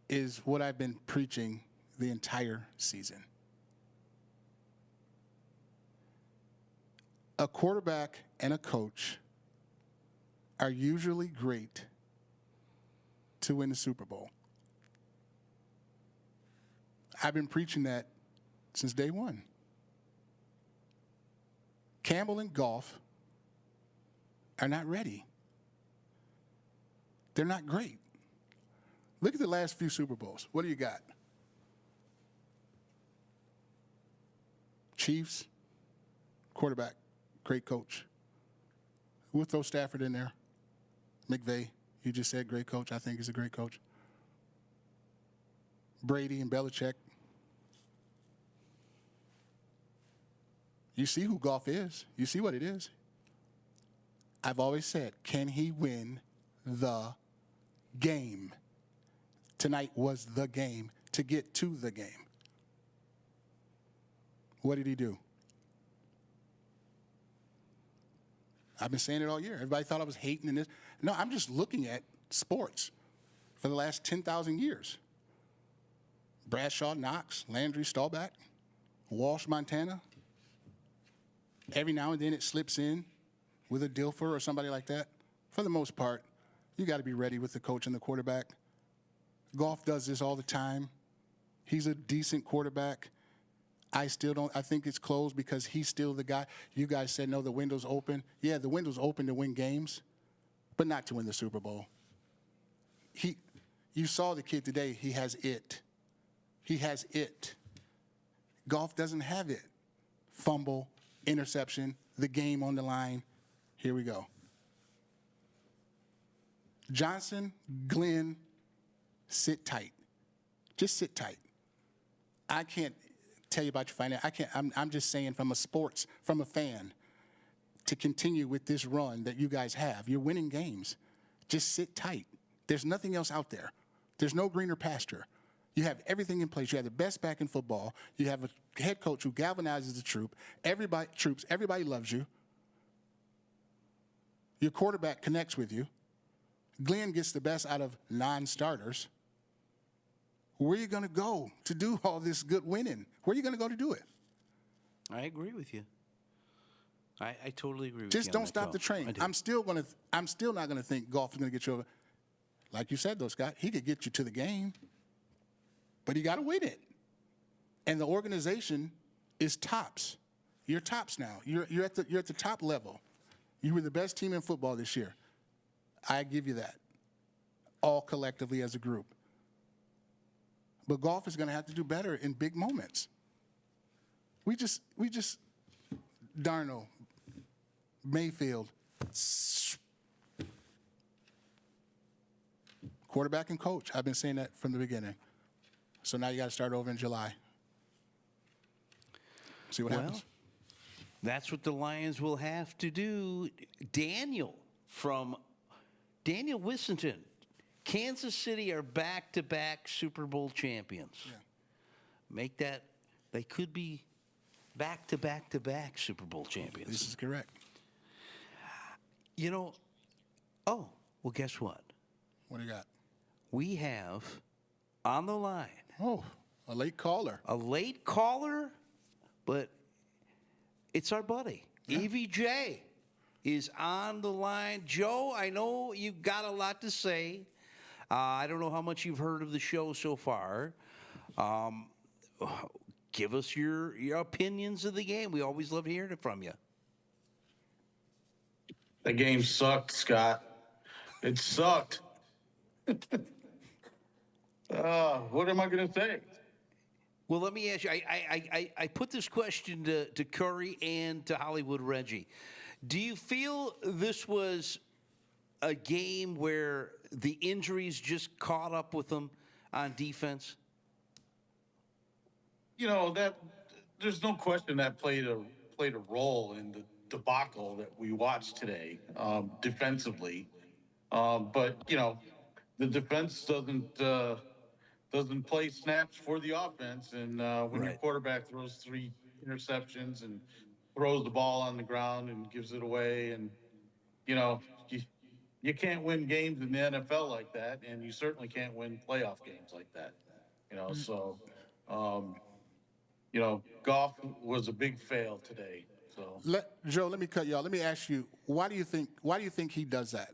is what I've been preaching the entire season. A quarterback and a coach are usually great to win the Super Bowl. I've been preaching that since day one. Campbell and Goff are not ready. They're not great. Look at the last few Super Bowls. What do you got? Chiefs, quarterback, great coach. We'll throw Stafford in there. McVay, you just said great coach. I think he's a great coach. Brady and Belichick. You see who Goff is. You see what it is. I've always said, can he win the game? Tonight was the game to get to the game. What did he do? I've been saying it all year. Everybody thought I was hating in this. No, I'm just looking at sports for the last 10,000 years. Bradshaw, Knox, Landry, Staubach, Walsh, Montana. Every now and then it slips in with a Dilfer or somebody like that. For the most part, you got to be ready with the coach and the quarterback. Goff does this all the time. He's a decent quarterback. I think it's closed because he's still the guy. You guys said, no, the window's open. Yeah, the window's open to win games, but not to win the Super Bowl. You saw the kid today. He has it. He has it. Goff doesn't have it. Fumble, interception, the game on the line. Here we go. Johnson, Glenn, sit tight. Just sit tight. I can't tell you about your finance. I'm just saying from a fan, to continue with this run that you guys have. You're winning games. Just sit tight. There's nothing else out there. There's no greener pasture. You have everything in place. You have the best back in football. You have a head coach who galvanizes the troop. Everybody loves you. Your quarterback connects with you. Glenn gets the best out of non-starters. Where are you going to go to do all this good winning? Where are you going to go to do it? I agree with you. I totally agree with you. Just on don't that, stop Joe. the train. I do. I'm still not going to think golf is going to get you over. Like you said, though, Scott, he could get you to the game, but you got to win it. And the organization is tops. You're tops now. You're at the top level. You were the best team in football this year. I give you that. All collectively as a group. But golf is going to have to do better in big moments. We just Darno, Mayfield, quarterback and coach. I've been saying that from the beginning. So now you got to start over in July. See what happens. That's what the Lions will have to do. Daniel Wissington. Kansas City are back-to-back Super Bowl champions. Yeah. Make that, they could be back-to-back-to-back Super Bowl champions. This is correct. You know, well, guess what? What do you got? We have on the line Oh, a late caller. a late caller, but it's our buddy. EVJ is on the line. Joe, I know you've got a lot to say. I don't know how much you've heard of the show so far. Give us your opinions of the game. We always love hearing it from you. The game sucked, Scott. It sucked. What am I going to say? Well, let me ask you. I put this question to Curry and to Hollywood Reggie. Do you feel this was a game where the injuries just caught up with them on defense? You know, that there's no question that played a role in the debacle that we watched today, defensively. But you know, the defense doesn't play snaps for the offense, and when your quarterback throws 3 interceptions and throws the ball on the ground and gives it away, and you know, you can't win games in the NFL like that, and you certainly can't win playoff games like that. You know, so you know, Goff was a big fail today. So Joe, let me cut you off. Let me ask you, why do you think he does that?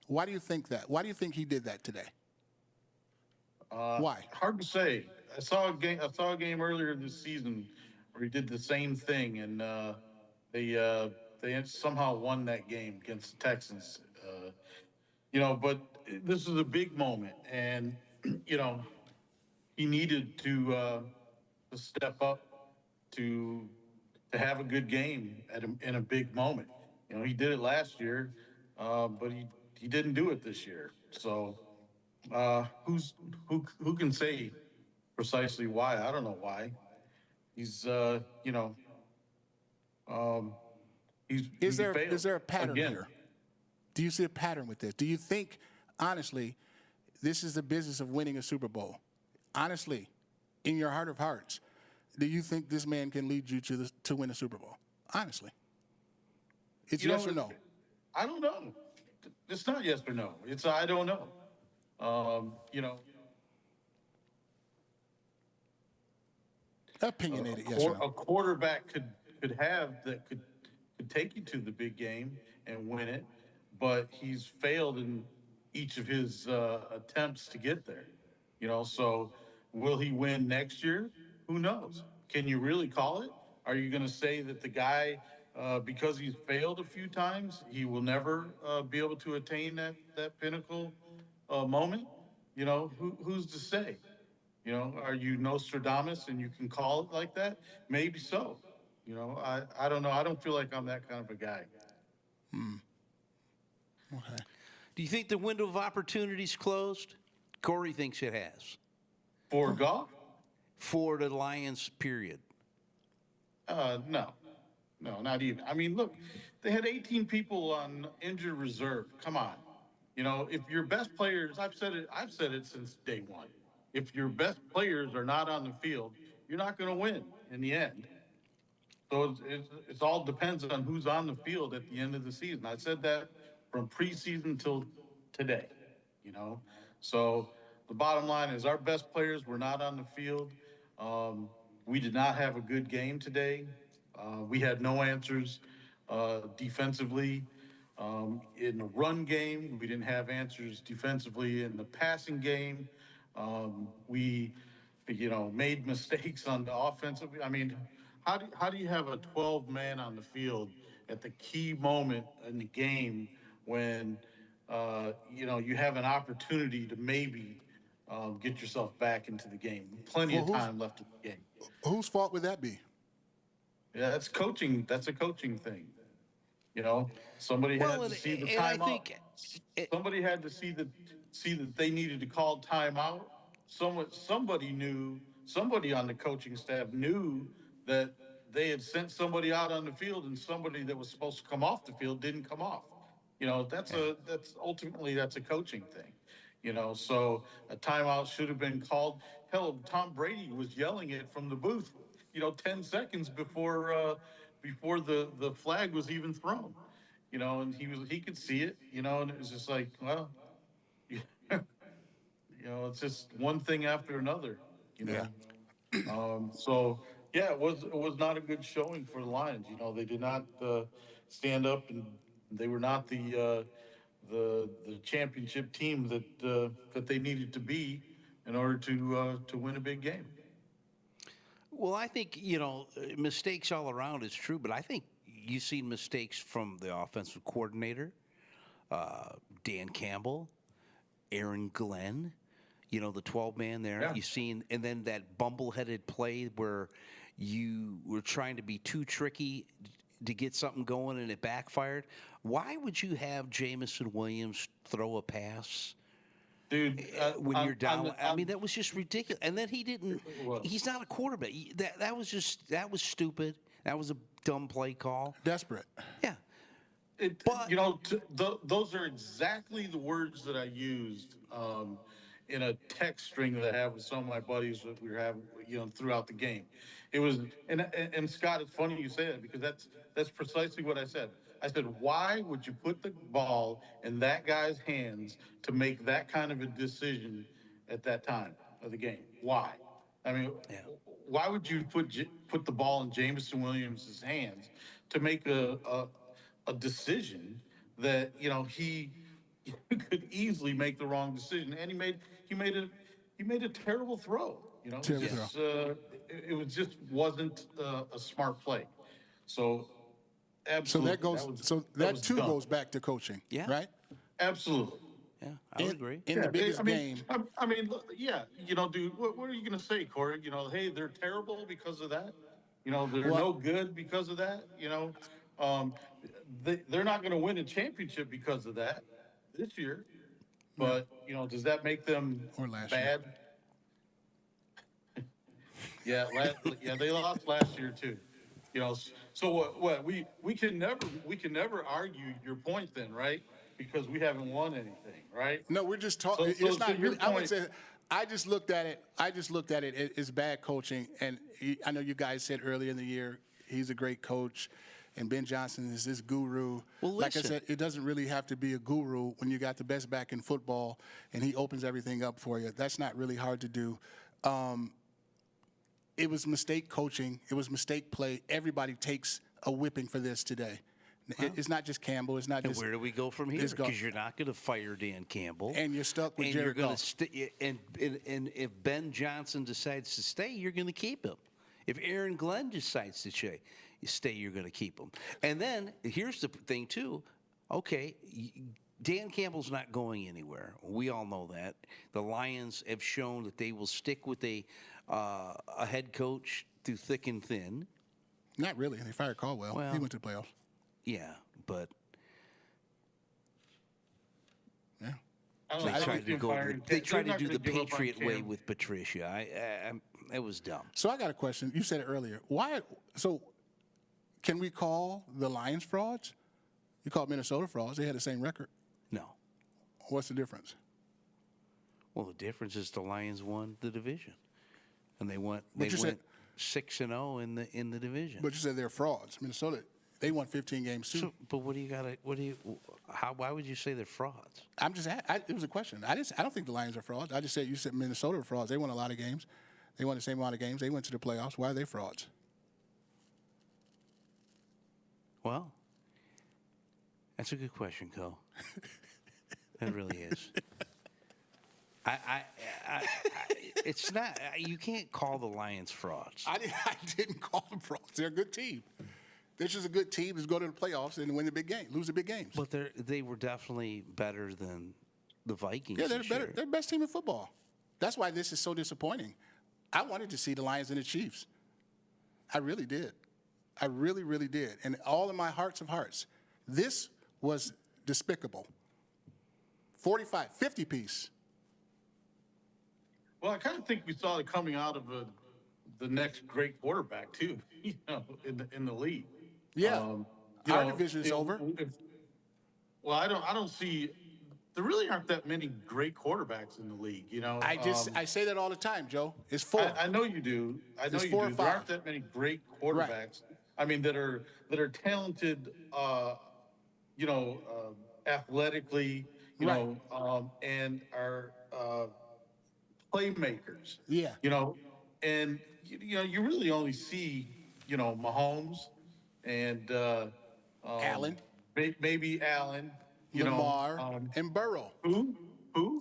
Why do you think that? Why do you think he did that today? Why? Hard to say. I saw a game earlier this season where he did the same thing, and they somehow won that game against the Texans. You know, but this is a big moment, and you know, he needed to step up to have a good game in a big moment. You know, he did it last year, but he didn't do it this year. So who can say precisely why? I don't know why. He's you know, Is there a pattern again. here? Do you see a pattern with this? Do you think, honestly, this is the business of winning a Super Bowl? Honestly, in your heart of hearts, do you think this man can lead you to win a Super Bowl? Honestly. It's yes or no. I don't know. It's not yes or no. It's I don't know. You know. Opinionated, yes or no. A quarterback could take you to the big game and win it, but he's failed in each of his attempts to get there. You know, so will he win next year? Who knows? Can you really call it? Are you going to say that the guy, because he's failed a few times, he will never be able to attain that pinnacle moment? You know, who's to say? You know, are you Nostradamus and you can call it like that? Maybe so. You know, I don't know. I don't feel like I'm that kind of a guy. Okay. Do you think the window of opportunity's closed? Corey thinks it has. For golf? For the Lions, period. No, not even. I mean, look, they had 18 people on injured reserve. Come on. You know, if your best players, I've said it since day one. If your best players are not on the field, you're not going to win in the end. So it all depends on who's on the field at the end of the season. I said that from preseason till today, you know. So the bottom line is our best players were not on the field. We did not have a good game today. We had no answers defensively. In the run game, we didn't have answers defensively. In the passing game, we, made mistakes on the offensive. I mean, how do you have a 12-man on the field at the key moment in the game when, you have an opportunity to maybe get yourself back into the game? Plenty of time left in the game. Whose fault would that be? Yeah, that's coaching. That's a coaching thing. Somebody had to see the timeout. Somebody had to see that they needed to call timeout. Somebody on the coaching staff knew that they had sent somebody out on the field, and somebody that was supposed to come off the field didn't come off. That's ultimately a coaching thing. So a timeout should have been called. Hell, Tom Brady was yelling it from the booth, 10 seconds before the flag was even thrown. And he could see it, and it was just like, well, it's just one thing after another, Yeah. So yeah, it was not a good showing for the Lions. They did not stand up, and they were not the championship team that they needed to be in order to win a big game. Well, I think, mistakes all around is true, but I think you've seen mistakes from the offensive coordinator, Dan Campbell, Aaron Glenn, the 12-man there. Yeah. You've seen, and then that bumble-headed play where you were trying to be too tricky to get something going and it backfired. Why would you have Jamison Williams throw a pass? Dude, when you're down, I mean, that was just ridiculous. And then he didn't. He's not a quarterback. That was stupid. That was a dumb play call. Desperate. Yeah. Those are exactly the words that I used in a text string that I have with some of my buddies that we were having, throughout the game. It was, and Scott, it's funny you say that because that's precisely what I said. I said, why would you put the ball in that guy's hands to make that kind of a decision at that time of the game? Why? I mean, why would you put the ball in Jamison Williams' hands to make a decision that he could easily make the wrong decision, and he made a terrible throw. It was just wasn't a smart play. So. Absolutely. That goes back to coaching, right? Absolutely. Yeah, I would agree. In the biggest game. I mean, yeah, dude, what are you going to say, Corey? Hey, they're terrible because of that. They're no good because of that. They're not going to win a championship because of that this year. But, does that make them bad? Yeah, they lost last year too. So what we can never argue your point then, right? Because we haven't won anything, right? No, we're just talking. It's not really. I would say I just looked at it as bad coaching, and I know you guys said earlier in the year he's a great coach, and Ben Johnson is this guru. Well, like I said, it doesn't really have to be a guru when you got the best back in football, and he opens everything up for you. That's not really hard to do. It was mistake coaching. It was mistake play. Everybody takes a whipping for this today. It's not just Campbell. It's not and just. Where do we go from here? Because you're not going to fire Dan Campbell, and you're stuck with and Jared you're going Goff. to and if Ben Johnson decides to stay, you're going to keep him. If Aaron Glenn decides to stay, you're going to keep him. And then here's the thing too. Okay, Dan Campbell's not going anywhere. We all know that. The Lions have shown that they will stick with a head coach through thick and thin. Not really. They fired Caldwell. He went to the playoffs. Yeah, but yeah, they tried to do the Patriot way with Patricia. It was dumb. So I got a question. You said it earlier. Why? So can we call the Lions frauds? You called Minnesota frauds. They had the same record. No. What's the difference? Well, the difference is the Lions won the division, and they went 6-0 in the division. But you said they're frauds. Minnesota They won 15 games too. So, but why would you say they're frauds? I'm just. It was a question. I don't think the Lions are frauds. I just said you said Minnesota are frauds. They won a lot of games. They won the same amount of games. They went to the playoffs. Why are they frauds? Well, that's a good question, Cole. It really is. It's not. You can't call the Lions frauds. I didn't call them frauds. They're a good team. This is a good team. Is go to the playoffs and win the big game, lose the big games. But they were definitely better than the Vikings. Yeah, they're this better. year. They're the best team in football. That's why this is so disappointing. I wanted to see the Lions and the Chiefs. I really did. I really, really did. And all in my hearts of hearts, this was despicable. 45, 50 piece. Well, I kind of think we saw it coming out of the next great quarterback too. In the league. Yeah, our know, division is over. Well, I don't see. There really aren't that many great quarterbacks in the league. I say that all the time, Joe. It's 4. I know you do. I know It's you 4 or do. There 5. aren't that many great quarterbacks. Right. I mean, that are talented. Athletically, Right. And are playmakers. Yeah. And you really only see Mahomes and Allen, maybe Allen, Lamar, and Burrow. Who?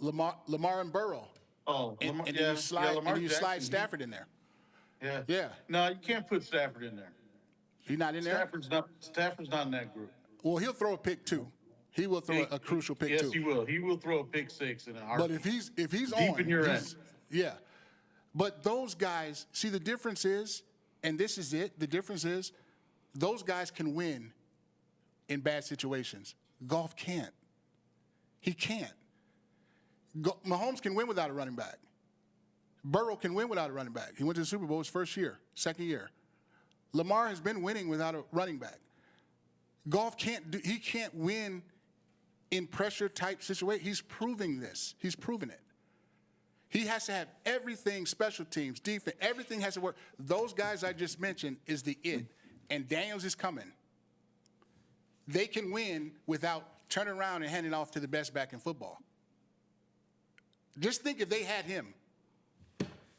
Lamar and Burrow. Oh, And, Lamar, and yeah, then you slide, Lamar and you slide Jackson, Stafford in there. Yeah. Yeah. No, you can't put Stafford in there. He's not in there? Stafford's not in that group. Well, he'll throw a pick too. He will throw a crucial pick too. Yes, he will. He will throw a pick six in a heartbeat. But if he's deep on, in your end. Yeah. But those guys, see, the difference is, and this is it, the difference is those guys can win in bad situations. Goff can't. He can't. Mahomes can win without a running back. Burrow can win without a running back. He went to the Super Bowl his first year, second year. Lamar has been winning without a running back. Goff he can't win in pressure type situation. He's proving this. He's proven it. He has to have everything, special teams, defense, everything has to work. Those guys I just mentioned is the it. And Daniels is coming. They can win without turning around and handing off to the best back in football. Just think if they had him.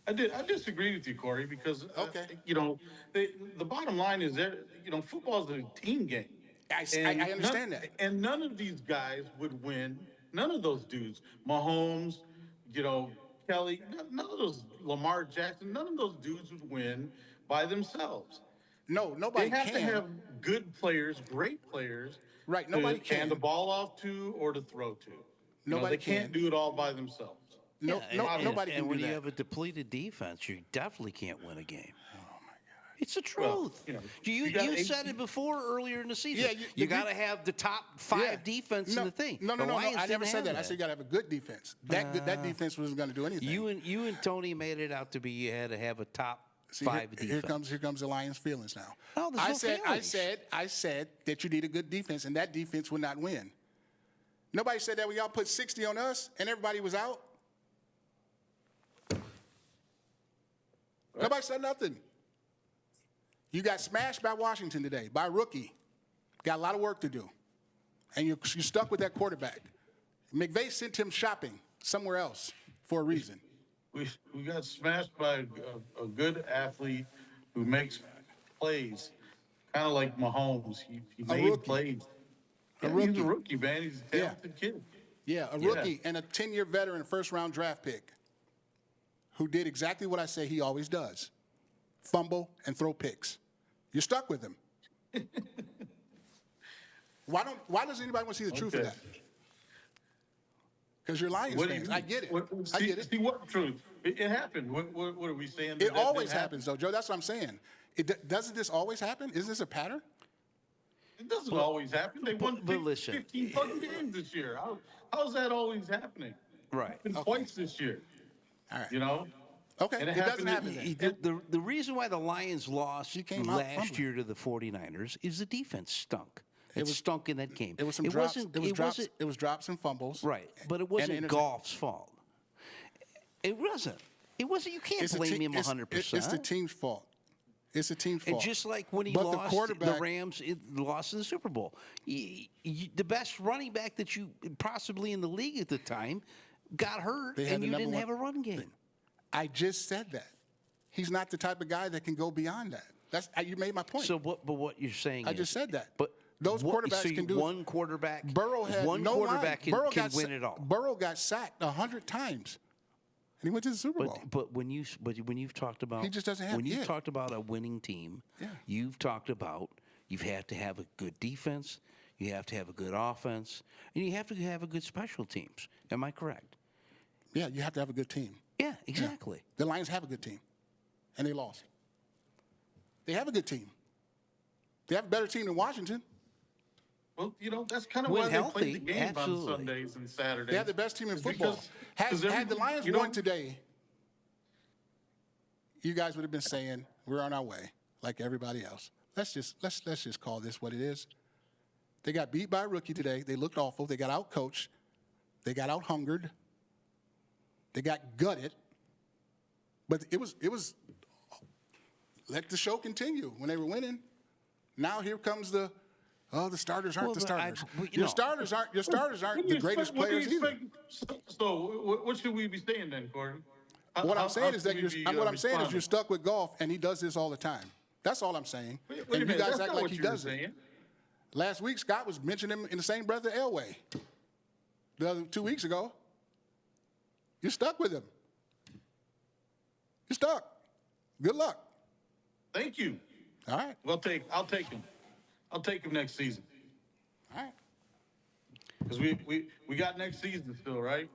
I disagree with you, Corey, because Okay. The bottom line is that football is a team game. I understand that. And none of these guys would win. None of those dudes, Mahomes, Kelly, none of those, Lamar Jackson, none of those dudes would win by themselves. No, nobody They have can. to have good players, great players. Right, nobody to hand can. the ball off to or to throw to. Nobody they can't can. do it all by themselves. Nobody can and when do you that. have a depleted defense, you definitely can't win a game. Oh, my God. It's the Well, truth. you you got said it before earlier in the season. Yeah, you got to have the top 5 defense in the thing. No. The Lions I never didn't said have that. I said you got to have a good defense. That defense wasn't going to do anything. You and Tony made it out to be you had to have a top See, 5 defense. Here comes the Lions' feelings now. No, there's no feelings. I said that you need a good defense, and that defense would not win. Nobody said that when y'all put 60 on us and everybody was out. Nobody said nothing. You got smashed by Washington today, by a rookie. Got a lot of work to do. And you're stuck with that quarterback. McVay sent him shopping somewhere else for a reason. We got smashed by a good athlete who makes plays, kind of like Mahomes. He made rookie. plays. A Yeah, rookie. He's a rookie, man. He's a talented kid. Yeah, a rookie and a 10-year veteran first-round draft pick who did exactly what I say he always does, fumble and throw picks. You're stuck with him. Why does anybody want to see the truth of that? Because you're Lions fans. I get it. I get it. See what truth? It happened. What are we saying? It always happens, though, Joe. That's what I'm saying. Doesn't this always happen? Isn't this a pattern? It doesn't always happen. They won but listen. 15 fucking games this year. How's that always happening? Right. It's been twice this year. All right. Okay. Okay, And it doesn't happen then. The reason why the Lions lost came out last fumbling. year to the 49ers is the defense stunk. It stunk in that game. It was some drops. It was drops and fumbles. Right, but it wasn't intercept- Goff's fault. It wasn't. It wasn't. You can't blame him 100%. It's the team's fault. It's a team fault. And just like when he But lost quarterback, the Rams, lost in the Super Bowl, the best running back that you possibly in the league at the time got hurt, and you didn't have a run game. I just said that. He's not the type of guy that can go beyond that. You made my point. So what? But what you're saying? I just said that. But those quarterbacks can do one quarterback. Burrow had one no quarterback line. can win it all. Burrow got sacked 100 times, and he went to the Super Bowl. But when you've talked about He just doesn't have when you've it. talked about a winning team, you've talked about you have to have a good defense, you have to have a good offense, and you have to have a good special teams. Am I correct? Yeah, you have to have a good team. Yeah, exactly. Yeah. The Lions have a good team, and they lost. They have a good team. They have a better team than Washington. Well, that's kind of When why healthy, they play the game absolutely. on Sundays and Saturdays. They have the best team in It's football. because Had the Lions won today, you guys would have been saying we're on our way, like everybody else. Let's just call this what it is. They got beat by a rookie today. They looked awful. They got out-coached. They got out-hungered. They got gutted. But it was let the show continue when they were winning. Now here comes the starters aren't the starters. Your starters aren't the greatest players either. So what should we be saying then, Corey? What I'm saying is that responding? you're stuck with Goff, and he does this all the time. That's all I'm saying. Wait a And you minute, guys that's act not like what he you were doesn't. saying. Last week, Scott was mentioning him in the same breath as Elway. The other 2 weeks ago, you're stuck with him. You're stuck. Good luck. Thank you. All right. I'll take him. I'll take him next season. All right. Because we got next season still, right?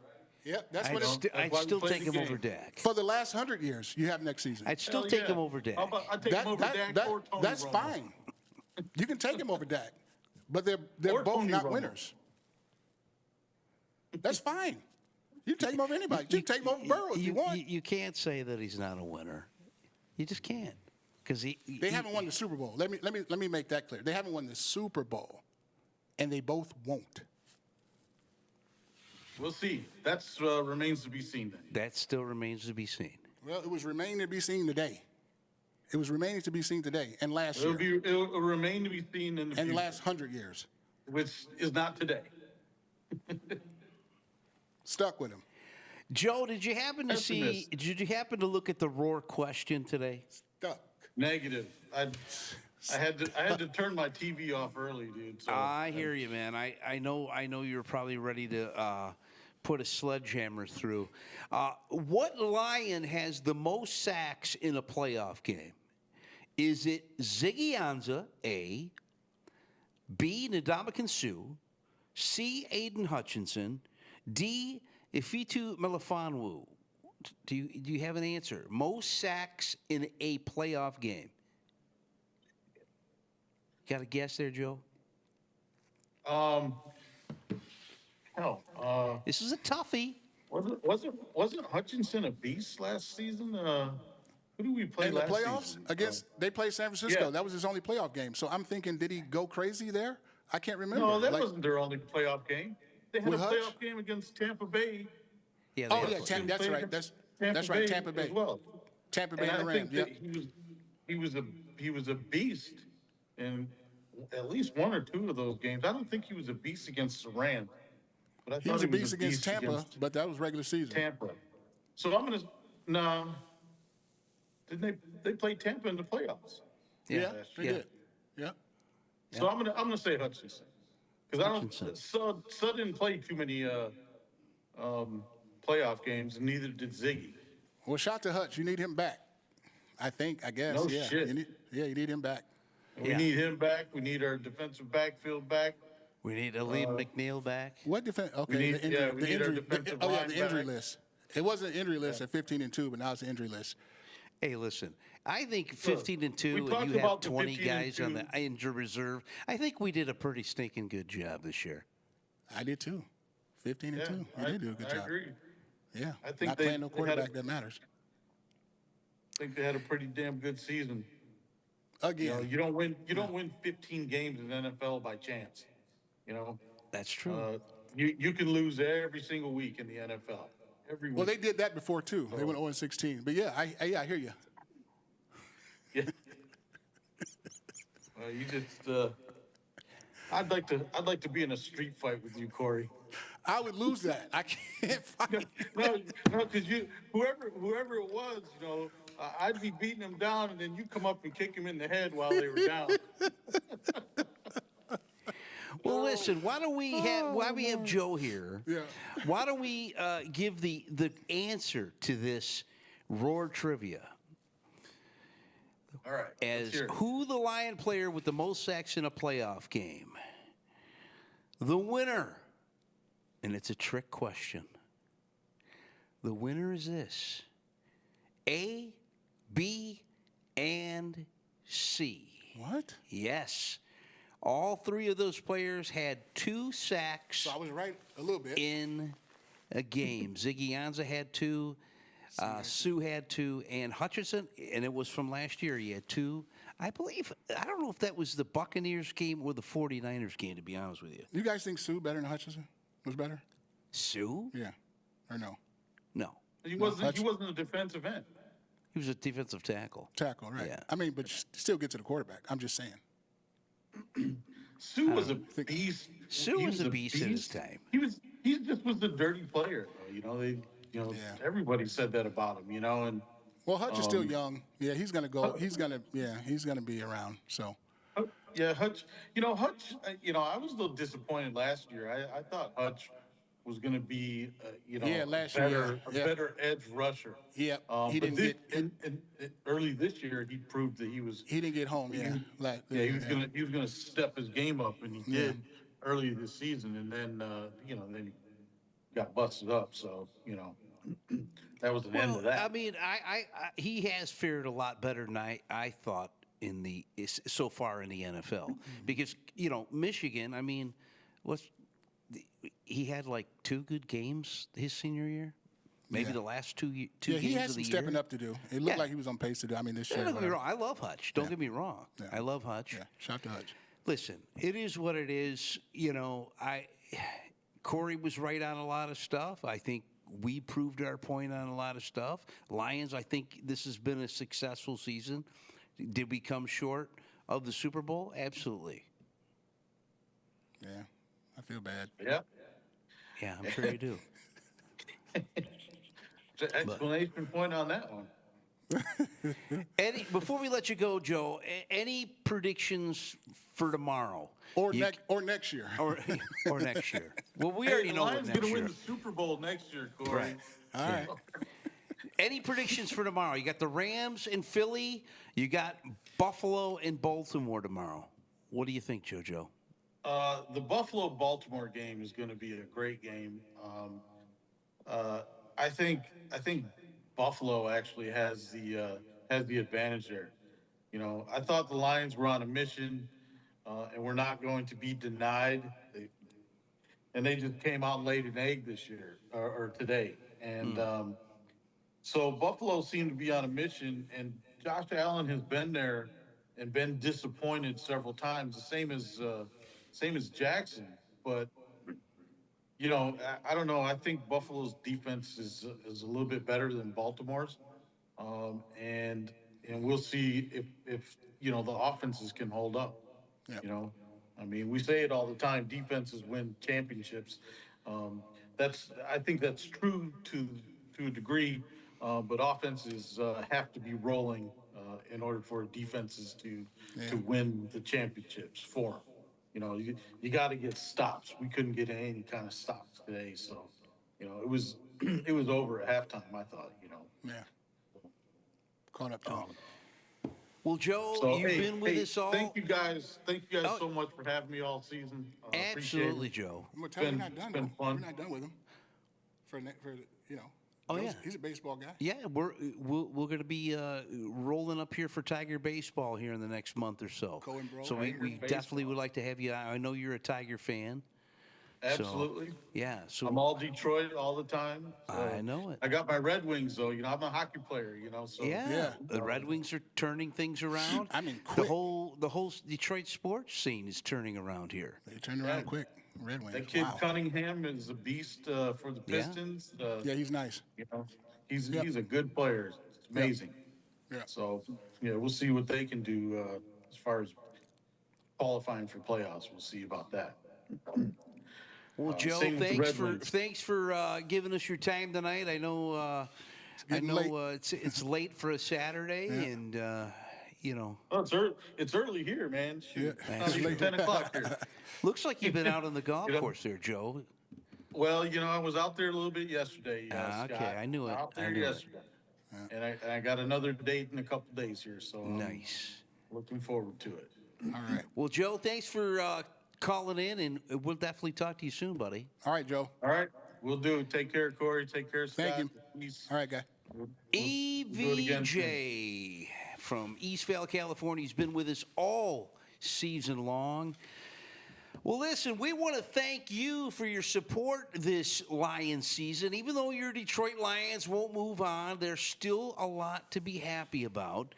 Yep, that's what it's. I'd why we still play take the him game. over Dak. For the last 100 years, you have next season. I'd still Hell take yeah. him over Dak. How about I take him over Dak or Tony That's Romo? fine. You can take him over Dak, but they're Or both Tony not Romo. winners. That's fine. You take him over anybody. You take him over Burrow if you want. You can't say that he's not a winner. You just can't, because They haven't won the Super Bowl. Let me make that clear. They haven't won the Super Bowl, and they both won't. We'll see. That's remains to be seen then. That still remains to be seen. Well, it was remaining to be seen today. It was remaining to be seen today and last year It'll remain to be seen in the and future, the last 100 years. which is not today. Stuck with him. Joe, did you happen to see? Pessimist. Did you happen to look at the Roar question today? Stuck. Negative. I had to turn my TV off early, dude. So I hear you, man. I know you're probably ready to put a sledgehammer through. What Lion has the most sacks in a playoff game? Is it Ziggy Ansah, A, B, Ndamukong Suh, C, Aiden Hutchinson, D, Ifitu Melifonwu? Do you have an answer? Most sacks in a playoff game. Got a guess there, Joe? This is a toughie. Wasn't Hutchinson a beast last season? Who did we play In the last playoffs season? they played San Francisco. Yeah. That was his only playoff game. So I'm thinking, did he go crazy there? I can't remember. No, that wasn't their only playoff game. They had a With Hutch? playoff game against Tampa Bay. Yeah, Oh they yeah, have- that's right. That's right. Tampa Bay. as well. Tampa Bay And and the I Rams. think Yep. that he was a beast in at least one or two of those games. I don't think he was a beast against the Rams, but I He thought was a beast against Tampa, against but that was regular season. Tampa. So I'm gonna no. Didn't they played Tampa in the playoffs? Yeah, they yeah. did. Yeah. So I'm gonna say Hutchinson because I Hutchinson. don't. Sud didn't play too many playoff games, and neither did Ziggy. Well, shout to Hutch. You need him back. I guess. No yeah. shit. You need him back. We need him back. We need our defensive backfield back. We need Aleem McNeil back. What defense? Okay, need- the yeah, we need our injury. defensive The line injury back. list. It wasn't an injury list at 15-2, but now it's an injury list. Hey, listen. I think 15-2, we and talked you have about the 20 guys on 15-2. the injured reserve. I think we did a pretty stinking good job this year. I did too. 15-2. You did do a good I job. agree. Yeah. I think not they- playing no they had a- quarterback that matters. I think they had a pretty damn good season. Again. You don't win 15 games in the NFL by chance. You know, That's true. you can lose every single week in the NFL. Every week. Well, they did that before too. They went 0-16. But yeah, I hear you. Yeah. You just, I'd like to be in a street fight with you, Corey. I would lose that. I can't fight. No, because whoever it was, I'd be beating them down, and then you come up and kick them in the head while they were down. Well, listen. Why we have Joe here? Yeah. Why don't we give the answer to this Roar trivia? All right. let's As hear it. who the Lion player with the most sacks in a playoff game? The winner, and it's a trick question. The winner is this: A, B, and C. What? Yes. All three of those players had 2 sacks So I was right a little bit. in a game. Ziggy Ansah had 2. Sue had 2, and Hutchinson, and it was from last year, he had 2. I believe, I don't know if that was the Buccaneers game or the 49ers game, to be honest with you. You guys think Sue better than Hutchinson? Was better? Sue? Yeah. Or no? No. He wasn't a defensive end. He was a defensive tackle. Tackle, right. Yeah. I mean, but still get to the quarterback. I'm just saying. Sue was a beast. Sue He was a beast at his time. He just was a dirty player, though. Yeah. Everybody said that about him, and Well, Hutch is still young. Yeah, he's going to go. He's going to be around. So. yeah, Hutch. Hutch. I was a little disappointed last year. I thought Hutch was going to be, last a year, better edge rusher. Yeah, he but didn't and early this year, he proved that he was. He didn't get home. Yeah. He was gonna step his game up, and he did early this season, and then then he got busted up. So that was the end of that. I mean, he has fared a lot better than I thought so far in the NFL because Michigan. I mean, he had like 2 good games his senior year, maybe the last two games of the year. he had some stepping up to do. It looked like he was on pace to do. I mean, this year. Don't get me wrong. I love Hutch. Don't get me wrong. Yeah. I love Hutch. Yeah, shout out to Hutch. Listen, it is what it is. Corey was right on a lot of stuff. I think we proved our point on a lot of stuff. Lions, I think this has been a successful season. Did we come short of the Super Bowl? Absolutely. Yeah, I feel bad. Yeah. Yeah, I'm sure you do. Explanation point on that one. Before we let you go, Joe, any predictions for tomorrow? Or next year. Or next year. Well, we already know what Lions next gonna year. win the Super Bowl next year, Corey. Right. All right. Any predictions for tomorrow? You got the Rams in Philly. You got Buffalo and Baltimore tomorrow. What do you think, JoJo? The Buffalo-Baltimore game is going to be a great game. I think Buffalo actually has the advantage there. I thought the Lions were on a mission, and we're not going to be denied. And they just came out and laid an egg this year or today, and so Buffalo seemed to be on a mission. And Josh Allen has been there and been disappointed several times, the same as Jackson, but I don't know. I think Buffalo's defense is a little bit better than Baltimore's, and we'll see if the offenses can hold up. Yep. I mean, we say it all the time: defenses win championships. I think that's true to a degree, but offenses have to be rolling in order for defenses to win the championships for them. You got to get stops. We couldn't get any kind of stops today, so it was over at halftime. I thought, Yeah. Caught up to him. Well, Joe, So, you've been with us all. Thank you guys. Thank you guys so much for having me all season. Absolutely, Appreciate it. Joe. I'm gonna tell you, we're not It's done. been Though. fun. We're not done with him. Oh, yeah. He's a baseball guy. Yeah, we're going to be rolling up here for Tiger baseball here in the next month or so. Cohen Bro, So we Tiger definitely would like to have you. I know you're a Tiger fan. Absolutely. Yeah. So I'm all Detroit all the time. So I know it. I got my Red Wings though. I'm a hockey player. So yeah, the Red Wings are turning things around. I mean, the quick. whole Detroit sports scene is turning around here. They turned around quick. Red Wings. That kid Wow. Cunningham is a beast for the Yeah. Pistons. Yeah, he's nice. He's Yep. a good player. It's amazing. Yeah. So we'll see what they can do as far as qualifying for playoffs. We'll see about that. Well, Joe, same with the Red Wings. thanks for giving us your time tonight. I know it's late for a Saturday, and you know. Oh, it's early here, man. Shoot. Yeah. It's not even 10 o'clock here. Looks like you've been out on the golf course there, Joe. Well, I was out there a little bit yesterday. Okay, Scott. I knew it. Out there I knew yesterday. And I got another date in a couple days here, so Nice. looking forward to it. All right. Well, Joe, thanks for calling in, and we'll definitely talk to you soon, buddy. All right, Joe. All right, we'll do. Take care, Corey. Take care, Scott. Thank you. Peace. All right, guy. Do it again EVJ from East Valley, California. He's been with us all season long. Well, listen, we want to thank you for your support this Lions season. Even though your Detroit Lions won't move on, there's still a lot to be happy about.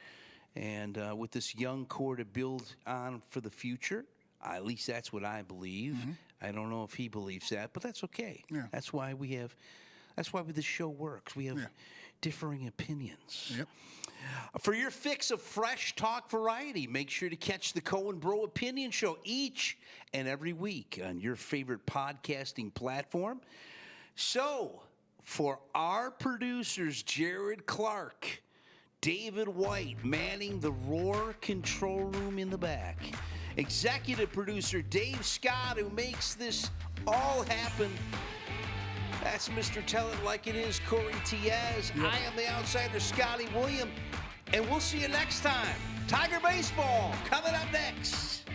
And with this young core to build on for the future, at least that's what I believe. I don't know if he believes that, but that's okay. Yeah. That's why this show works. We have differing opinions. Yep. For your fix of fresh talk variety, make sure to catch the Cohen Bro Opinion Show each and every week on your favorite podcasting platform. So, for our producers, Jared Clark, David White, manning the Roar control room in the back, executive producer Dave Scott, who makes this all happen, that's Mr. Tell It Like It Is, Corey Tiez. I am the outsider, Scotty William. And we'll see you next time. Tiger Baseball coming up next.